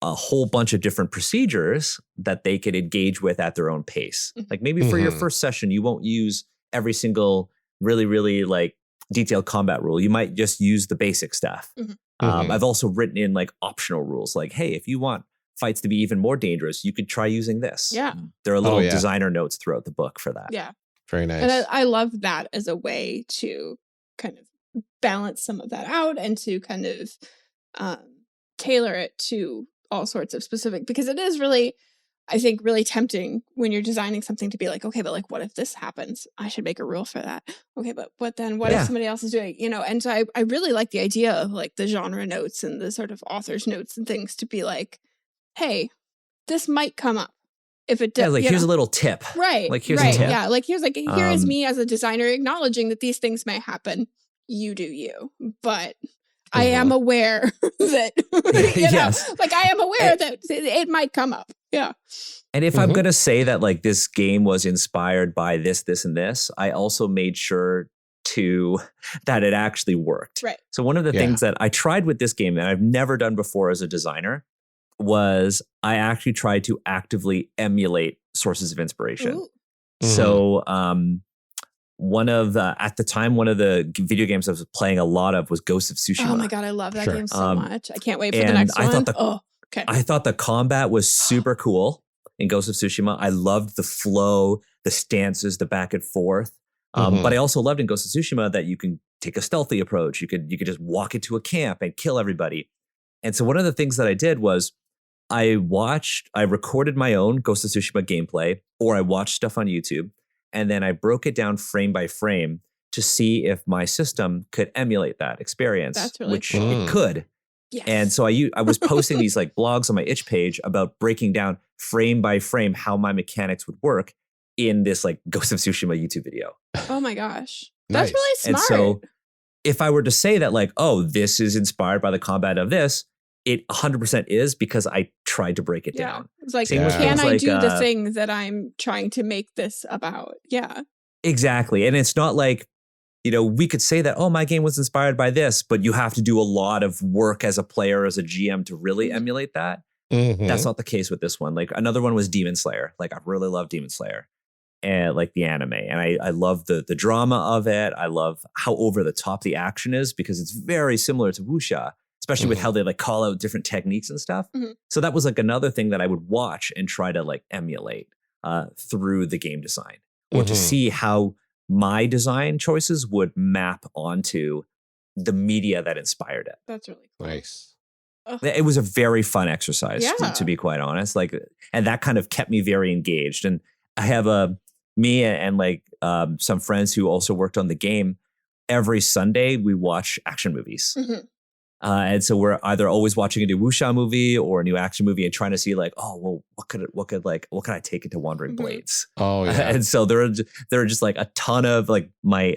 whole bunch of different procedures that they could engage with at their own pace. Like maybe for your first session, you won't use every single really, really like detailed combat rule. You might just use the basic stuff. I've also written in like optional rules like, hey, if you want fights to be even more dangerous, you could try using this. Yeah. There are little designer notes throughout the book for that. Yeah. Very nice. And I love that as a way to kind of balance some of that out and to kind of tailor it to all sorts of specific, because it is really I think really tempting when you're designing something to be like, okay, but like, what if this happens? I should make a rule for that. Okay, but then what if Yeah. somebody else is doing, and so I really like the idea of like the genre notes and the sort of author's notes and things to be like, hey, this might come up. If it does, Yeah, like here's a little tip. right. Like here's right. a tip. Yeah. Like here is Um, me as a designer acknowledging that these things may happen. You do you. But I am aware that Yes. like I am aware that it might come up. Yeah. And if I'm going to say that like this game was inspired by this, this, and this, I also made sure that it actually worked. Right. So one of the things that I tried with this game that I've never done before as a designer was I actually tried to actively emulate sources of inspiration. Ooh. So at the time, one of the video games I was playing a lot of was Ghost of Tsushima. Oh my God, I love that game so much. I can't wait for the and next I one. thought I thought the combat was super cool in Ghost of Tsushima. I loved the flow, the stances, the back and forth. But I also loved in Ghost of Tsushima that you can take a stealthy approach. You could just walk into a camp and kill everybody. And so one of the things that I did was I recorded my own Ghost of Tsushima gameplay, or I watched stuff on YouTube, and then I broke it down frame by frame to see if my system could emulate that experience. That's really which cool. it could. Yes. And so I was posting these like blogs on my itch page about breaking down frame by frame how my mechanics would work in this like Ghost of Tsushima YouTube video. Oh my gosh. That's Nice. really smart. And so if I were to say that like, oh, this is inspired by the combat of this, it 100% is because I tried to break it down. It's like, Same with can things I like, do the thing that I'm trying to make this about? Yeah. Exactly. And it's not like, we could say that, oh, my game was inspired by this, but you have to do a lot of work as a player, as a GM to really emulate that. That's not the case with this one. Like another one was Demon Slayer. Like I really love Demon Slayer and like the anime. And I love the drama of it. I love how over the top the action is because it's very similar to wuxia, especially with how they like call out different techniques and stuff. So that was like another thing that I would watch and try to like emulate through the game design or to see how my design choices would map onto the media that inspired it. That's really cool. Nice. It was a very fun exercise, Yeah. to be quite honest. Like, and that kind of kept me very engaged. And I have me and like some friends who also worked on the game. Every Sunday we watch action movies. And so we're either always watching a new wuxia movie or a new action movie and trying to see like, oh, well, what could I take into Wandering Blades? Oh yeah. And so there are just like a ton of like my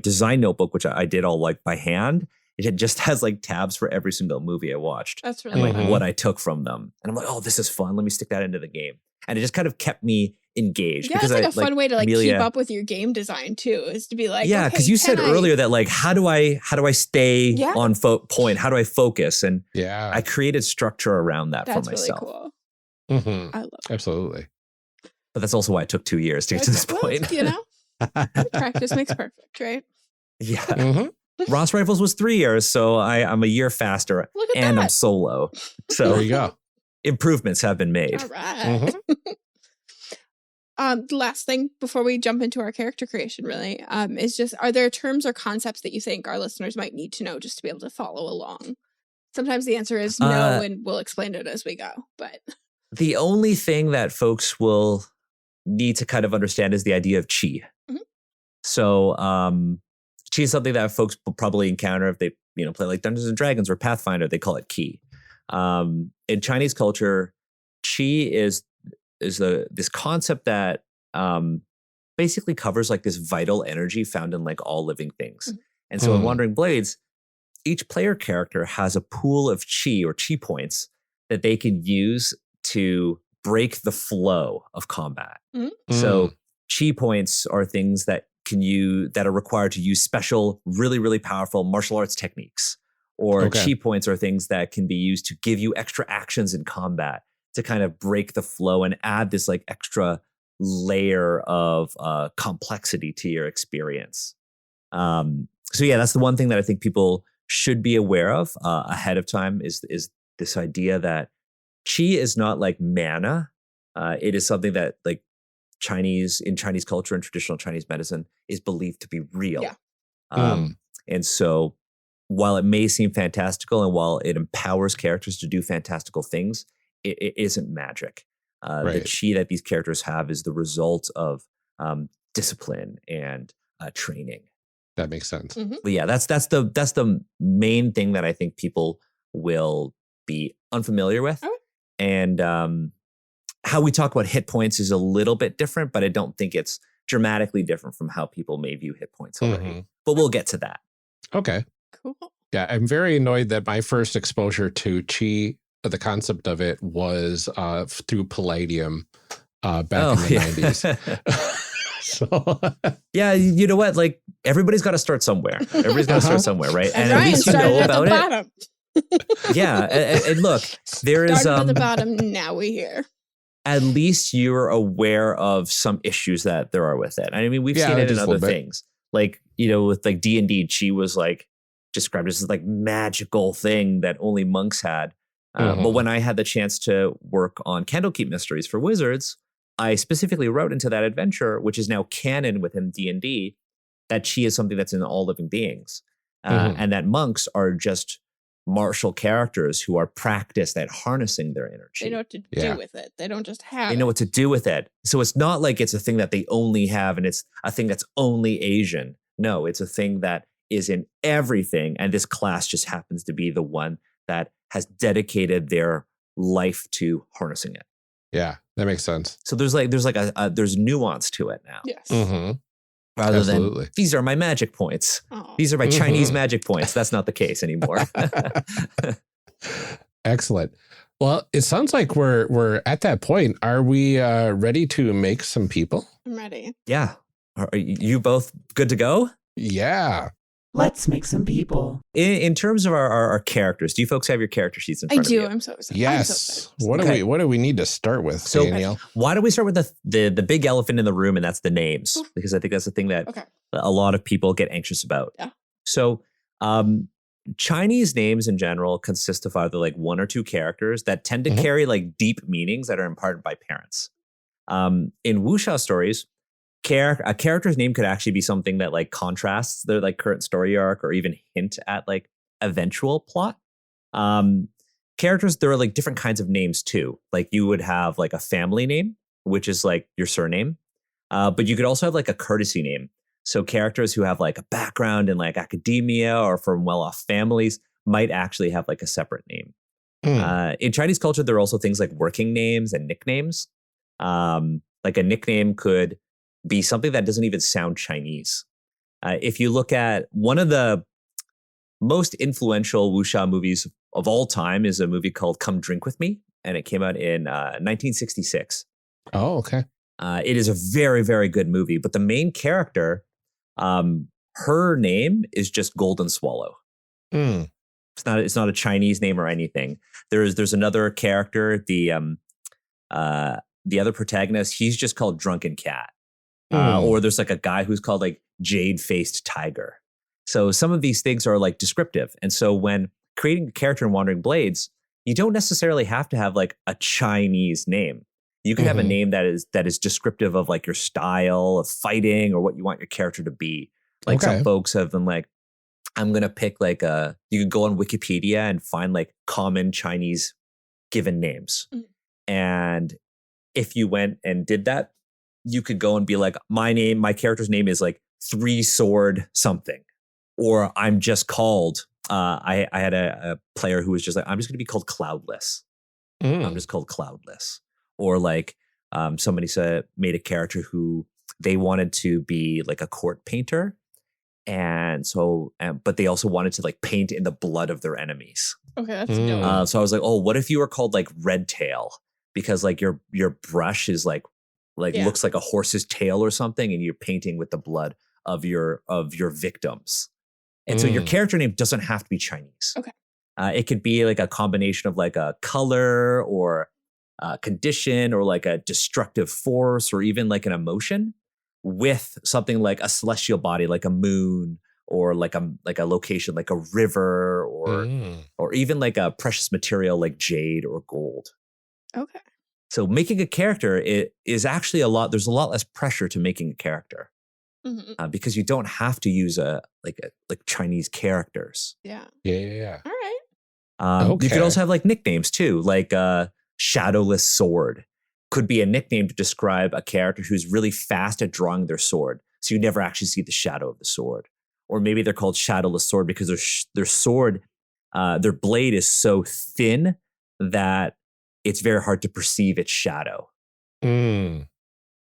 design notebook, which I did all like by hand. It just has like tabs for every single movie I watched That's and really like what I took from them. And I'm like, oh, this is fun. Let me stick that into the game. And it just kind of kept me engaged. Yeah, because it's like a fun way to like Amelia, keep up with your game design too, is to be like, yeah, because you said earlier that like, how do I stay on point? How do I focus? And Yeah. I created structure around that that's for myself. really cool. I love it. Absolutely. But that's also why it took 2 years to get to this point. Practice makes perfect, right? Yeah. Ross Rifles was 3 years, so I'm a year faster. Look at and that. I'm solo. So There you go. improvements have been made. All right. The last thing before we jump into our character creation really is just, are there terms or concepts that you think our listeners might need to know just to be able to follow along? Sometimes the answer is no, and we'll explain it as we go. But the only thing that folks will need to kind of understand is the idea of chi. So chi is something that folks will probably encounter if they play like Dungeons and Dragons or Pathfinder. They call it ki. In Chinese culture, chi is this concept that basically covers like this vital energy found in like all living things. And so in Wandering Blades, each player character has a pool of chi or chi points that they can use to break the flow of combat. So chi points are things that are required to use special, really, really powerful martial arts techniques. Or chi points are things that can be used to give you extra actions in combat to kind of break the flow and add this like extra layer of complexity to your experience. So yeah, that's the one thing that I think people should be aware of ahead of time is this idea that chi is not like mana. It is something that like in Chinese culture and traditional Chinese medicine is believed to be real. Yeah. And so while it may seem fantastical and while it empowers characters to do fantastical things, it isn't magic. The Right. chi that these characters have is the result of discipline and training. That makes sense. But yeah, that's the main thing that I think people will be unfamiliar with. Okay. And how we talk about hit points is a little bit different, but I don't think it's dramatically different from how people may view hit points already. Mhm. But we'll get to that. Okay. Cool. Yeah, I'm very annoyed that my first exposure to chi, the concept of it, was through Palladium back in the 90s. So Yeah, you know what? Like, everybody's got to start somewhere. Everybody's got to start somewhere, right? And at Ryan least you started know at the about it. bottom. Yeah, and look, there is Started at the bottom. Now we're here. at least you're aware of some issues that there are with it. I mean, we've seen it in just a other little bit. things. Like, you know, with like D&D, chi was like described as this like magical thing that only monks had. But when I had the chance to work on Candlekeep Mysteries for Wizards, I specifically wrote into that adventure, which is now canon within D&D, that chi is something that's in all living beings. And that monks are just martial characters who are practiced at harnessing their energy. They know what to Yeah. do with it. They don't just have They know it. what to do with it. So it's not like it's a thing that they only have and it's a thing that's only Asian. No, it's a thing that is in everything. And this class just happens to be the one that has dedicated their life to harnessing it. yeah, that makes sense. So there's nuance to it now. Yes. Mm-hmm. Rather Absolutely. than these are my magic points. Aw. These are my Mhm. Chinese magic points. That's not the case anymore. Excellent. Well, it sounds like we're at that point. Are we ready to make some people? I'm ready. Yeah. Are you both good to go? Yeah. Let's make some people. In terms of our characters, do you folks have your character sheets in I front of do. you? I'm so excited. Yes. Okay. What do we need to start with, So- Danielle? Why don't we start with the big elephant in the room, and that's the names, because I think that's the thing that Okay. a lot of people get anxious about. Yeah. So Chinese names in general consist of either like one or two characters that tend to Mhm. carry like deep meanings that are imparted by parents. In wuxia stories, a character's name could actually be something that like contrasts their like current story arc or even hint at like eventual plot. Characters, there are like different kinds of names too. Like you would have like a family name, which is like your surname. But you could also have like a courtesy name. So characters who have like a background in like academia or from well-off families might actually have like a separate name. In Chinese culture, there are also things like working names and nicknames. Like a nickname could be something that doesn't even sound Chinese. If you look at one of the most influential wuxia movies of all time is a movie called Come Drink With Me, and it came out in 1966. Oh, okay. It is a very, very good movie, but the main character, her name is just Golden Swallow. Mm. It's not a Chinese name or anything. There's another character, the other protagonist, he's just called Drunken Cat. Or there's like a guy who's called like Jade-Faced Tiger. So some of these things are like descriptive. And so when creating a character in Wandering Blades, you don't necessarily have to have like a Chinese name. You can have a name that is descriptive of like your style of fighting or what you want your character to be. Like Okay. some folks have been like, I'm going to pick like you could go on Wikipedia and find like common Chinese given names. Mm. And if you went and did that, you could go and be like, my character's name is like Three Sword something. Or I'm just called, I had a player who was just like, I'm just going to be called Cloudless. I'm just called Cloudless. Or like somebody made a character who they wanted to be like a court painter. And so, but they also wanted to like paint in the blood of their enemies. Okay, that's dope. So I was like, oh, what if you were called like Red Tail? Because like your brush is like Yeah. looks like a horse's tail or something, and you're painting with the blood of your victims. And so your character name doesn't have to be Chinese. Okay. It could be like a combination of like a color or a condition or like a destructive force or even like an emotion with something like a celestial body, like a moon or like a location, like a river or even like a precious material like jade or gold. Okay. So making a character is actually there's a lot less pressure to making a character because you don't have to use like Chinese characters. Yeah. Yeah. All right. You could Okay. also have like nicknames too, like Shadowless Sword. could be a nickname to describe a character who's really fast at drawing their sword. So you never actually see the shadow of the sword. Or maybe they're called shadowless sword because their sword, their blade is so thin that it's very hard to perceive its shadow.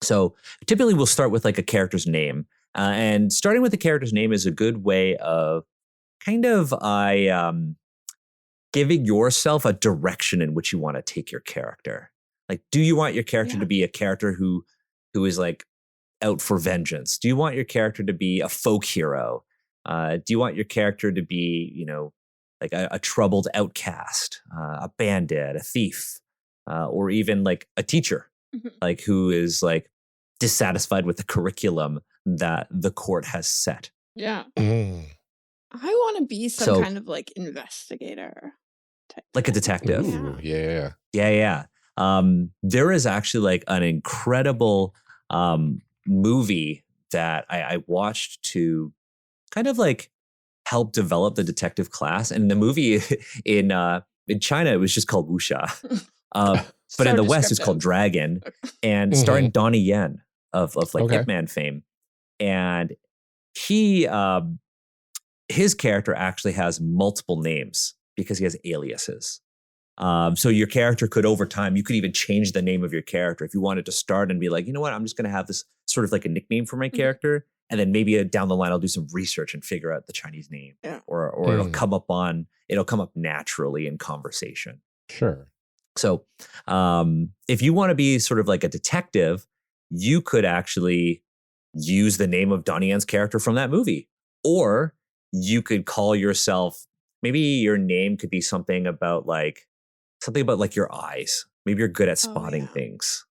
So typically we'll start with like a character's name. And starting with the character's name is a good way of kind of giving yourself a direction in which you want to take your character. Like, do you want your character to be a character who is like out for vengeance? Do you want your character to be a folk hero? Do you want your character to be, you know, like a troubled outcast, a bandit, a thief, or even like a teacher, like who is like dissatisfied with the curriculum that the court has set? Yeah. I want to be some kind of like investigator type. Like a detective. Ooh, yeah. Yeah. There is actually like an incredible movie that I watched to kind of like help develop the detective class. And the movie in China, it was just called wuxia. But in the West, it's called Dragon. And starring Donnie Yen of like Hitman fame. And he his character actually has multiple names because he has aliases. So your character could, over time, you could even change the name of your character if you wanted to start and be like, you know what, I'm just going to have this sort of like a nickname for my character. And then maybe down the line, I'll do some research and figure out the Chinese name, or it'll come up naturally in conversation. Sure. So if you want to be sort of like a detective, you could actually use the name of Donnie Yen's character from that movie. Or you could call yourself, maybe your name could be something about like your eyes. Maybe you're good at spotting things,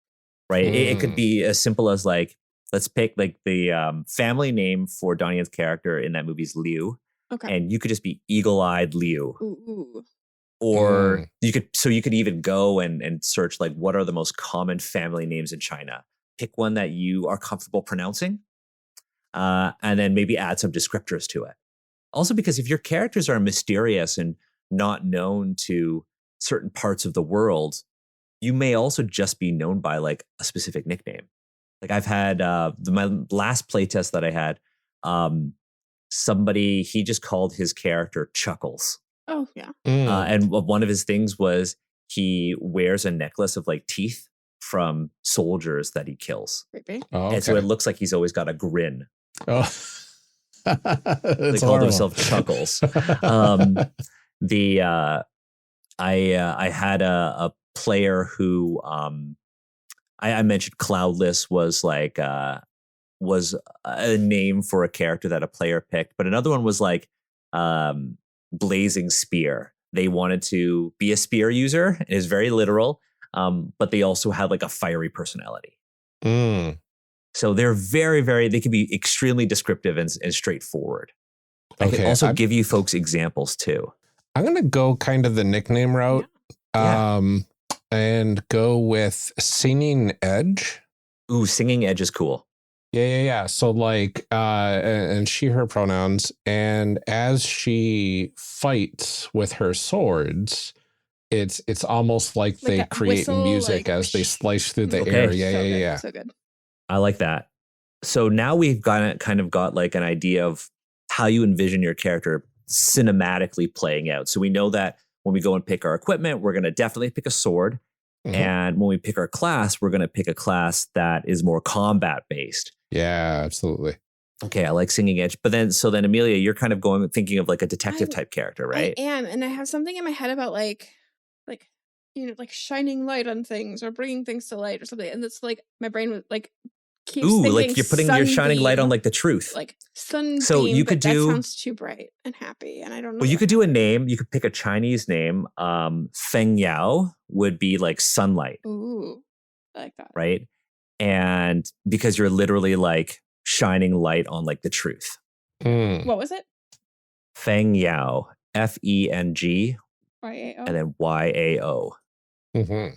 right? It could be as simple as like, let's pick like the family name for Donnie Yen's character in that movie is Liu. Okay. And you could just be Eagle-Eyed Liu. Ooh. Or you could even go and search like, what are the most common family names in China? Pick one that you are comfortable pronouncing, and then maybe add some descriptors to it. Also, because if your characters are mysterious and not known to certain parts of the world, you may also just be known by like a specific nickname. Like I've had my last playtest that I had, somebody, he just called his character Chuckles. Oh, yeah. And one of his things was he wears a necklace of like teeth from soldiers that he kills. And so it looks like he's always got a grin. Oh, they called himself Chuckles. I had a player who I mentioned Cloudless was like was a name for a character that a player picked, but another one was like Blazing Spear. They wanted to be a spear user. It is very literal, but they also had like a fiery personality. So they're very, very, they can be extremely descriptive and straightforward. I can also give you folks examples too. I'm going to go kind of the nickname route and go with Singing Edge. Ooh, Singing Edge is cool. Yeah. So like, and she, her pronouns, and as she fights with her swords, it's almost like they create whistle, music like, as they slice through the air. Yeah. So good. I like that. So now we've kind of got like an idea of how you envision your character cinematically playing out. So we know that when we go and pick our equipment, we're going to definitely pick a sword. And when we pick our class, we're going to pick a class that is more combat based. Yeah, absolutely. Okay, I like Singing Edge. But then Amelia, you're kind of thinking of like a detective type character, right? I am. And I have something in my head about like, you know, like shining light on things or bringing things to light or something. And it's like my brain was like, keeps thinking like you're putting your shining light on like the truth. Like sunbeam, so you could that sounds too bright and happy. And I don't know. Well, you could do a name. You could pick a Chinese name. Feng Yao would be like sunlight. Ooh, I like that. Right? And because you're literally like shining light on like the truth. What was it? Feng Yao. FENG. YAO. And then YAO. And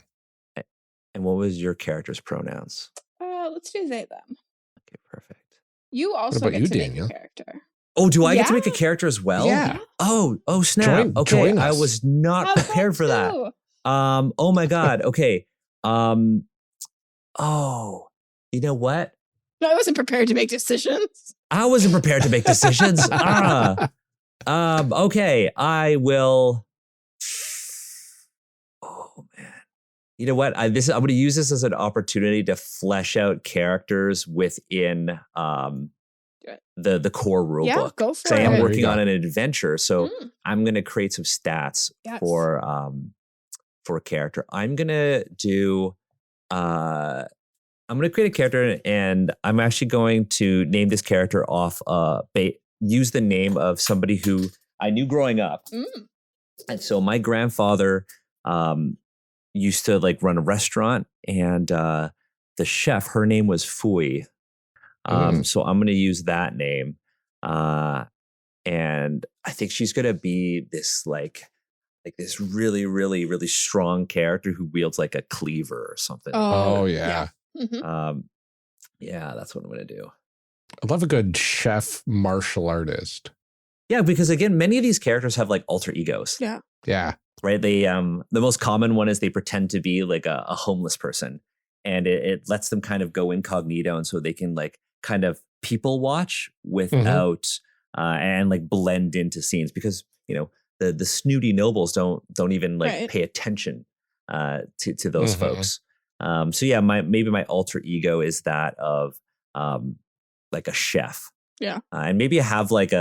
what was your character's pronouns? Let's do they, them. Okay, perfect. You also get to make a character. Oh, do I get to make a character as well? Yeah. Oh, snap. Join I was not prepared for that. Oh my God. Okay. Oh, you know what? I wasn't prepared to make decisions. I wasn't prepared to make decisions. Okay, I will. Oh man, you know what? I'm going to use this as an opportunity to flesh out characters within the core rule book. Go for I it. am working on an adventure, so I'm going to create some stats Yes. for a character. I'm going to do. I'm going to create a character, and I'm actually going to name this character off. Use the name of somebody who I knew growing up, and so my grandfather used to like run a restaurant, and the chef, her name was Fui. So I'm going to use that name, and I think she's going to be this like this really, really, really strong character who wields like a cleaver or something. Oh yeah. Mm-hmm. Yeah, that's what I'm going to do. I love a good chef martial artist. Yeah, because again, many of these characters have like alter egos. Yeah. Yeah. Right. They the most common one is they pretend to be like a homeless person, and it lets them kind of go incognito, and so they can like kind of people watch without and like blend into scenes, because you know the snooty nobles don't even like pay attention to those folks. So yeah, maybe my alter ego is that of like a chef. Yeah. And maybe I have like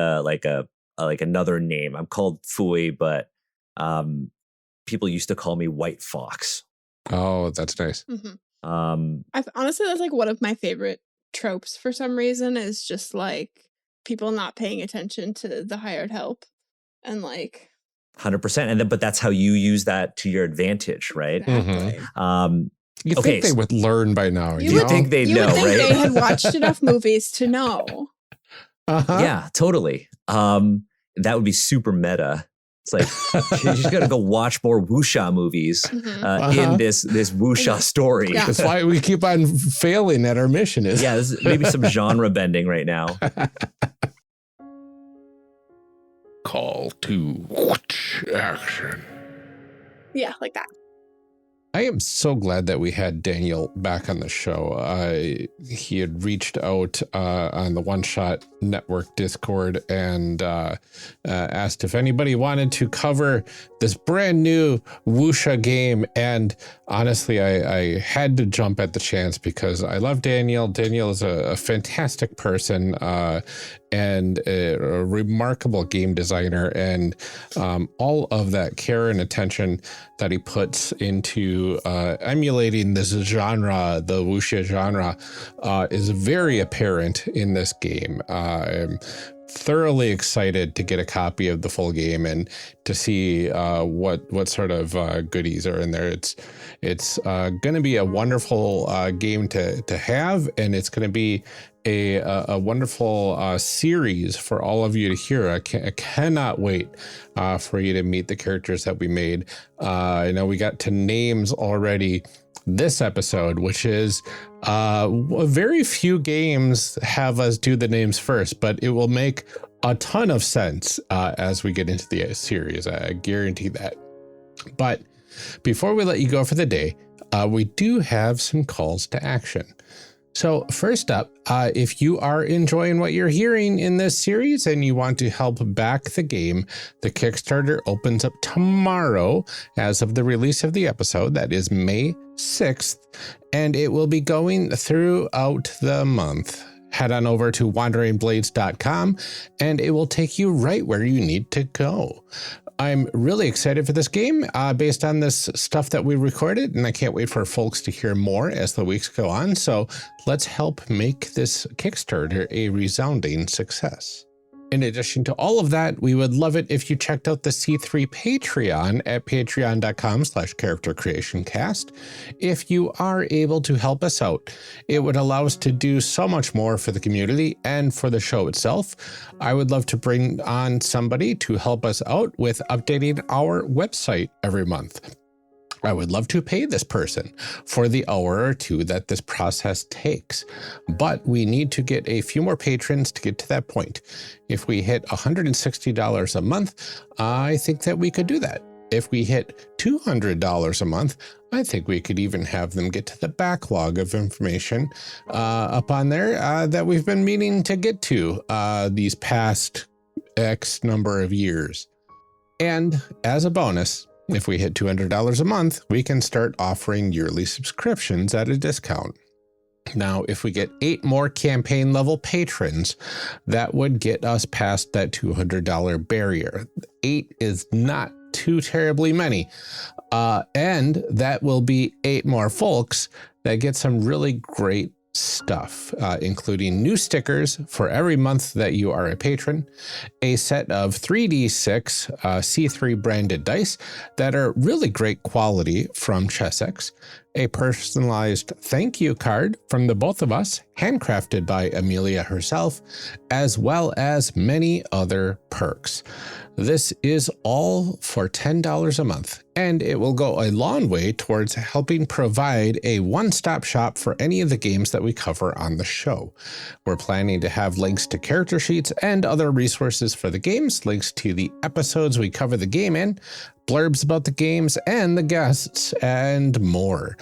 another name. I'm called Fui, but people used to call me White Fox. Oh, that's nice. Honestly, that's like one of my favorite tropes for some reason, is just like people not paying attention to the hired help, and like 100%. But that's how you use that to your advantage, right? Exactly. You think they would learn by now? You would think they'd know, would think right? They had watched enough movies to know. Yeah, totally. That would be super meta. It's like you just got to go watch more wuxia movies in this wuxia story. Yeah. That's why we keep on failing at our mission. This is maybe some genre bending right now. Call to action. Yeah, like that. I am so glad that we had Daniel back on the show. He had reached out on the One Shot Network Discord and asked if anybody wanted to cover this brand new wuxia game. And honestly, I had to jump at the chance because I love Daniel. Daniel is a fantastic person and a remarkable game designer, and all of that care and attention that he puts into emulating this genre, the wuxia genre, is very apparent in this game. I'm thoroughly excited to get a copy of the full game and to see what sort of goodies are in there. It's going to be a wonderful game to have, and it's going to be a wonderful series for all of you to hear. I cannot wait for you to meet the characters that we made. I know we got to names already this episode, which is very few games have us do the names first, but it will make a ton of sense as we get into the series. I guarantee that. But before we let you go for the day, we do have some calls to action. So first up, if you are enjoying what you're hearing in this series and you want to help back the game, the Kickstarter opens up tomorrow as of the release of the episode. That is May 6th, and it will be going throughout the month. Head on over to wanderingblades.com and it will take you right where you need to go. I'm really excited for this game based on this stuff that we recorded, and I can't wait for folks to hear more as the weeks go on. So let's help make this Kickstarter a resounding success. In addition to all of that, we would love it if you checked out the C3 Patreon at patreon.com/charactercreationcast. If you are able to help us out, it would allow us to do so much more for the community and for the show itself. I would love to bring on somebody to help us out with updating our website every month. I would love to pay this person for the hour or two that this process takes, but we need to get a few more patrons to get to that point. If we hit $160 a month, I think that we could do that. If we hit $200 a month, I think we could even have them get to the backlog of information up on there that we've been meaning to get to these past X number of years. And as a bonus, if we hit $200 a month, we can start offering yearly subscriptions at a discount. Now, if we get 8 more campaign level patrons, that would get us past that $200 barrier. 8 is not too terribly many. And that will be 8 more folks that get some really great stuff, including new stickers for every month that you are a patron, a set of 3d6 C3 branded dice that are really great quality from Chessex, a personalized thank you card from the both of us, handcrafted by Amelia herself, as well as many other perks. This is all for $10 a month, and it will go a long way towards helping provide a one-stop shop for any of the games that we cover on the show. We're planning to have links to character sheets and other resources for the games, links to the episodes we cover the game in, blurbs about the games and the guests, and more.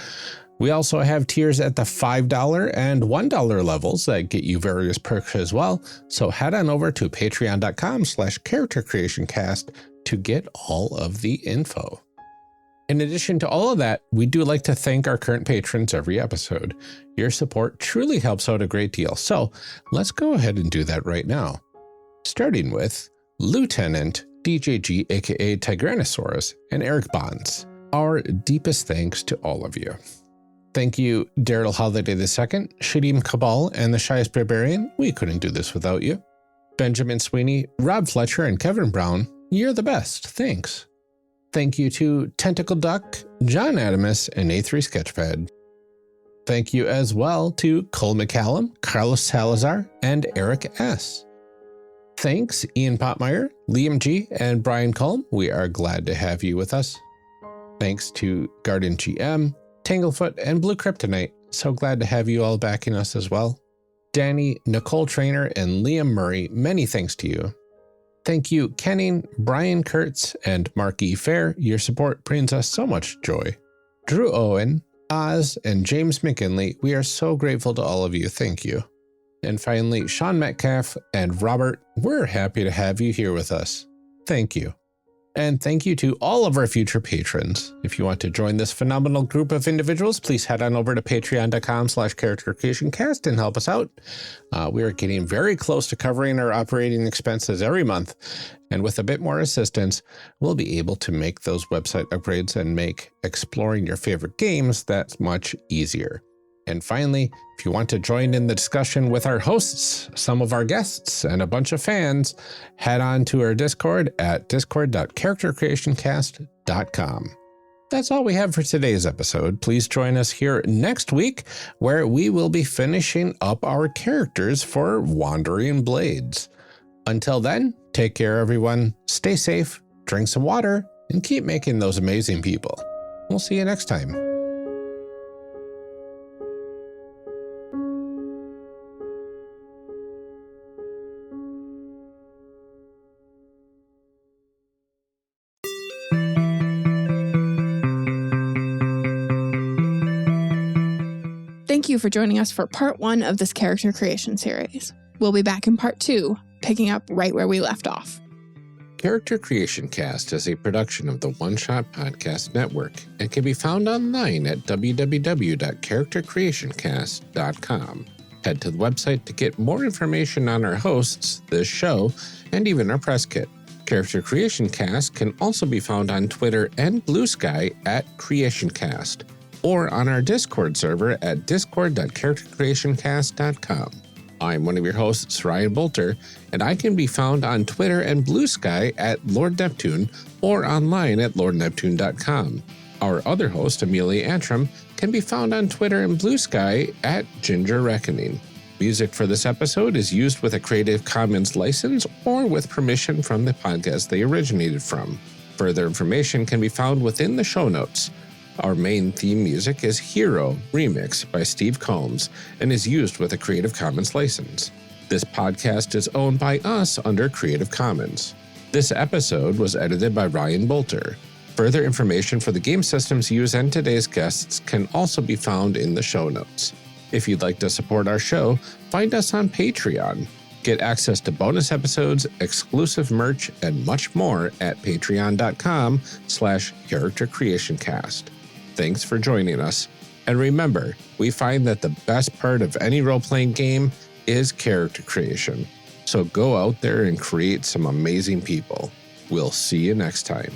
We also have tiers at the $5 and $1 levels that get you various perks as well. So head on over to patreon.com/charactercreationcast to get all of the info. In addition to all of that, we do like to thank our current patrons every episode. Your support truly helps out a great deal. So let's go ahead and do that right now. Starting with Lieutenant DJG, aka Tigranosaurus, and Eric Bonds. Our deepest thanks to all of you. Thank you, Daryl Holiday II, Shadim Cabal, and the Shyest Barbarian. We couldn't do this without you. Benjamin Sweeney, Rob Fletcher, and Kevin Brown. You're the best. Thanks. Thank you to Tentacle Duck, John Adamus, and A3 Sketchpad. Thank you as well to Cole McCallum, Carlos Salazar, and Eric S. Thanks, Ian Potmeyer, Liam G, and Brian Culm. We are glad to have you with us. Thanks to Garden GM, Tanglefoot, and Blue Kryptonite. So glad to have you all backing us as well. Danny, Nicole Trainer, and Liam Murray, many thanks to you. Thank you, Kenning, Brian Kurtz, and Mark E. Fair. Your support brings us so much joy. Drew Owen, Oz, and James McKinley, we are so grateful to all of you. Thank you. And finally, Sean Metcalf and Robert, we're happy to have you here with us. Thank you. And thank you to all of our future patrons. If you want to join this phenomenal group of individuals, please head on over to patreon.com/charactercreationcast and help us out. We are getting very close to covering our operating expenses every month. And with a bit more assistance, we'll be able to make those website upgrades and make exploring your favorite games that much easier. And finally, if you want to join in the discussion with our hosts, some of our guests, and a bunch of fans, head on to our Discord at discord.charactercreationcast.com. That's all we have for today's episode. Please join us here next week, where we will be finishing up our characters for Wandering Blades. Until then, take care, everyone. Stay safe, drink some water, and keep making those amazing people. We'll see you next time. Thank you for joining us for part 1 of this character creation series. We'll be back in part 2, picking up right where we left off. Character Creation Cast is a production of the One Shot Podcast Network and can be found online at www.charactercreationcast.com. Head to the website to get more information on our hosts, this show, and even our press kit. Character Creation Cast can also be found on Twitter and Blue Sky at CreationCast, or on our Discord server at discord.charactercreationcast.com. I'm one of your hosts, Ryan Bolter, and I can be found on Twitter and Blue Sky at Lord Neptune or online at lordneptune.com. Our other host, Amelia Antrim, can be found on Twitter and Blue Sky at Ginger Reckoning. Music for this episode is used with a Creative Commons license or with permission from the podcast they originated from. Further information can be found within the show notes. Our main theme music is Hero Remix by Steve Combs and is used with a Creative Commons license. This podcast is owned by us under Creative Commons. This episode was edited by Ryan Bolter. Further information for the game systems used and today's guests can also be found in the show notes. If you'd like to support our show, find us on Patreon. Get access to bonus episodes, exclusive merch, and much more at patreon.com/charactercreationcast. Thanks for joining us. And remember, we find that the best part of any role-playing game is character creation. So go out there and create some amazing people. We'll see you next time.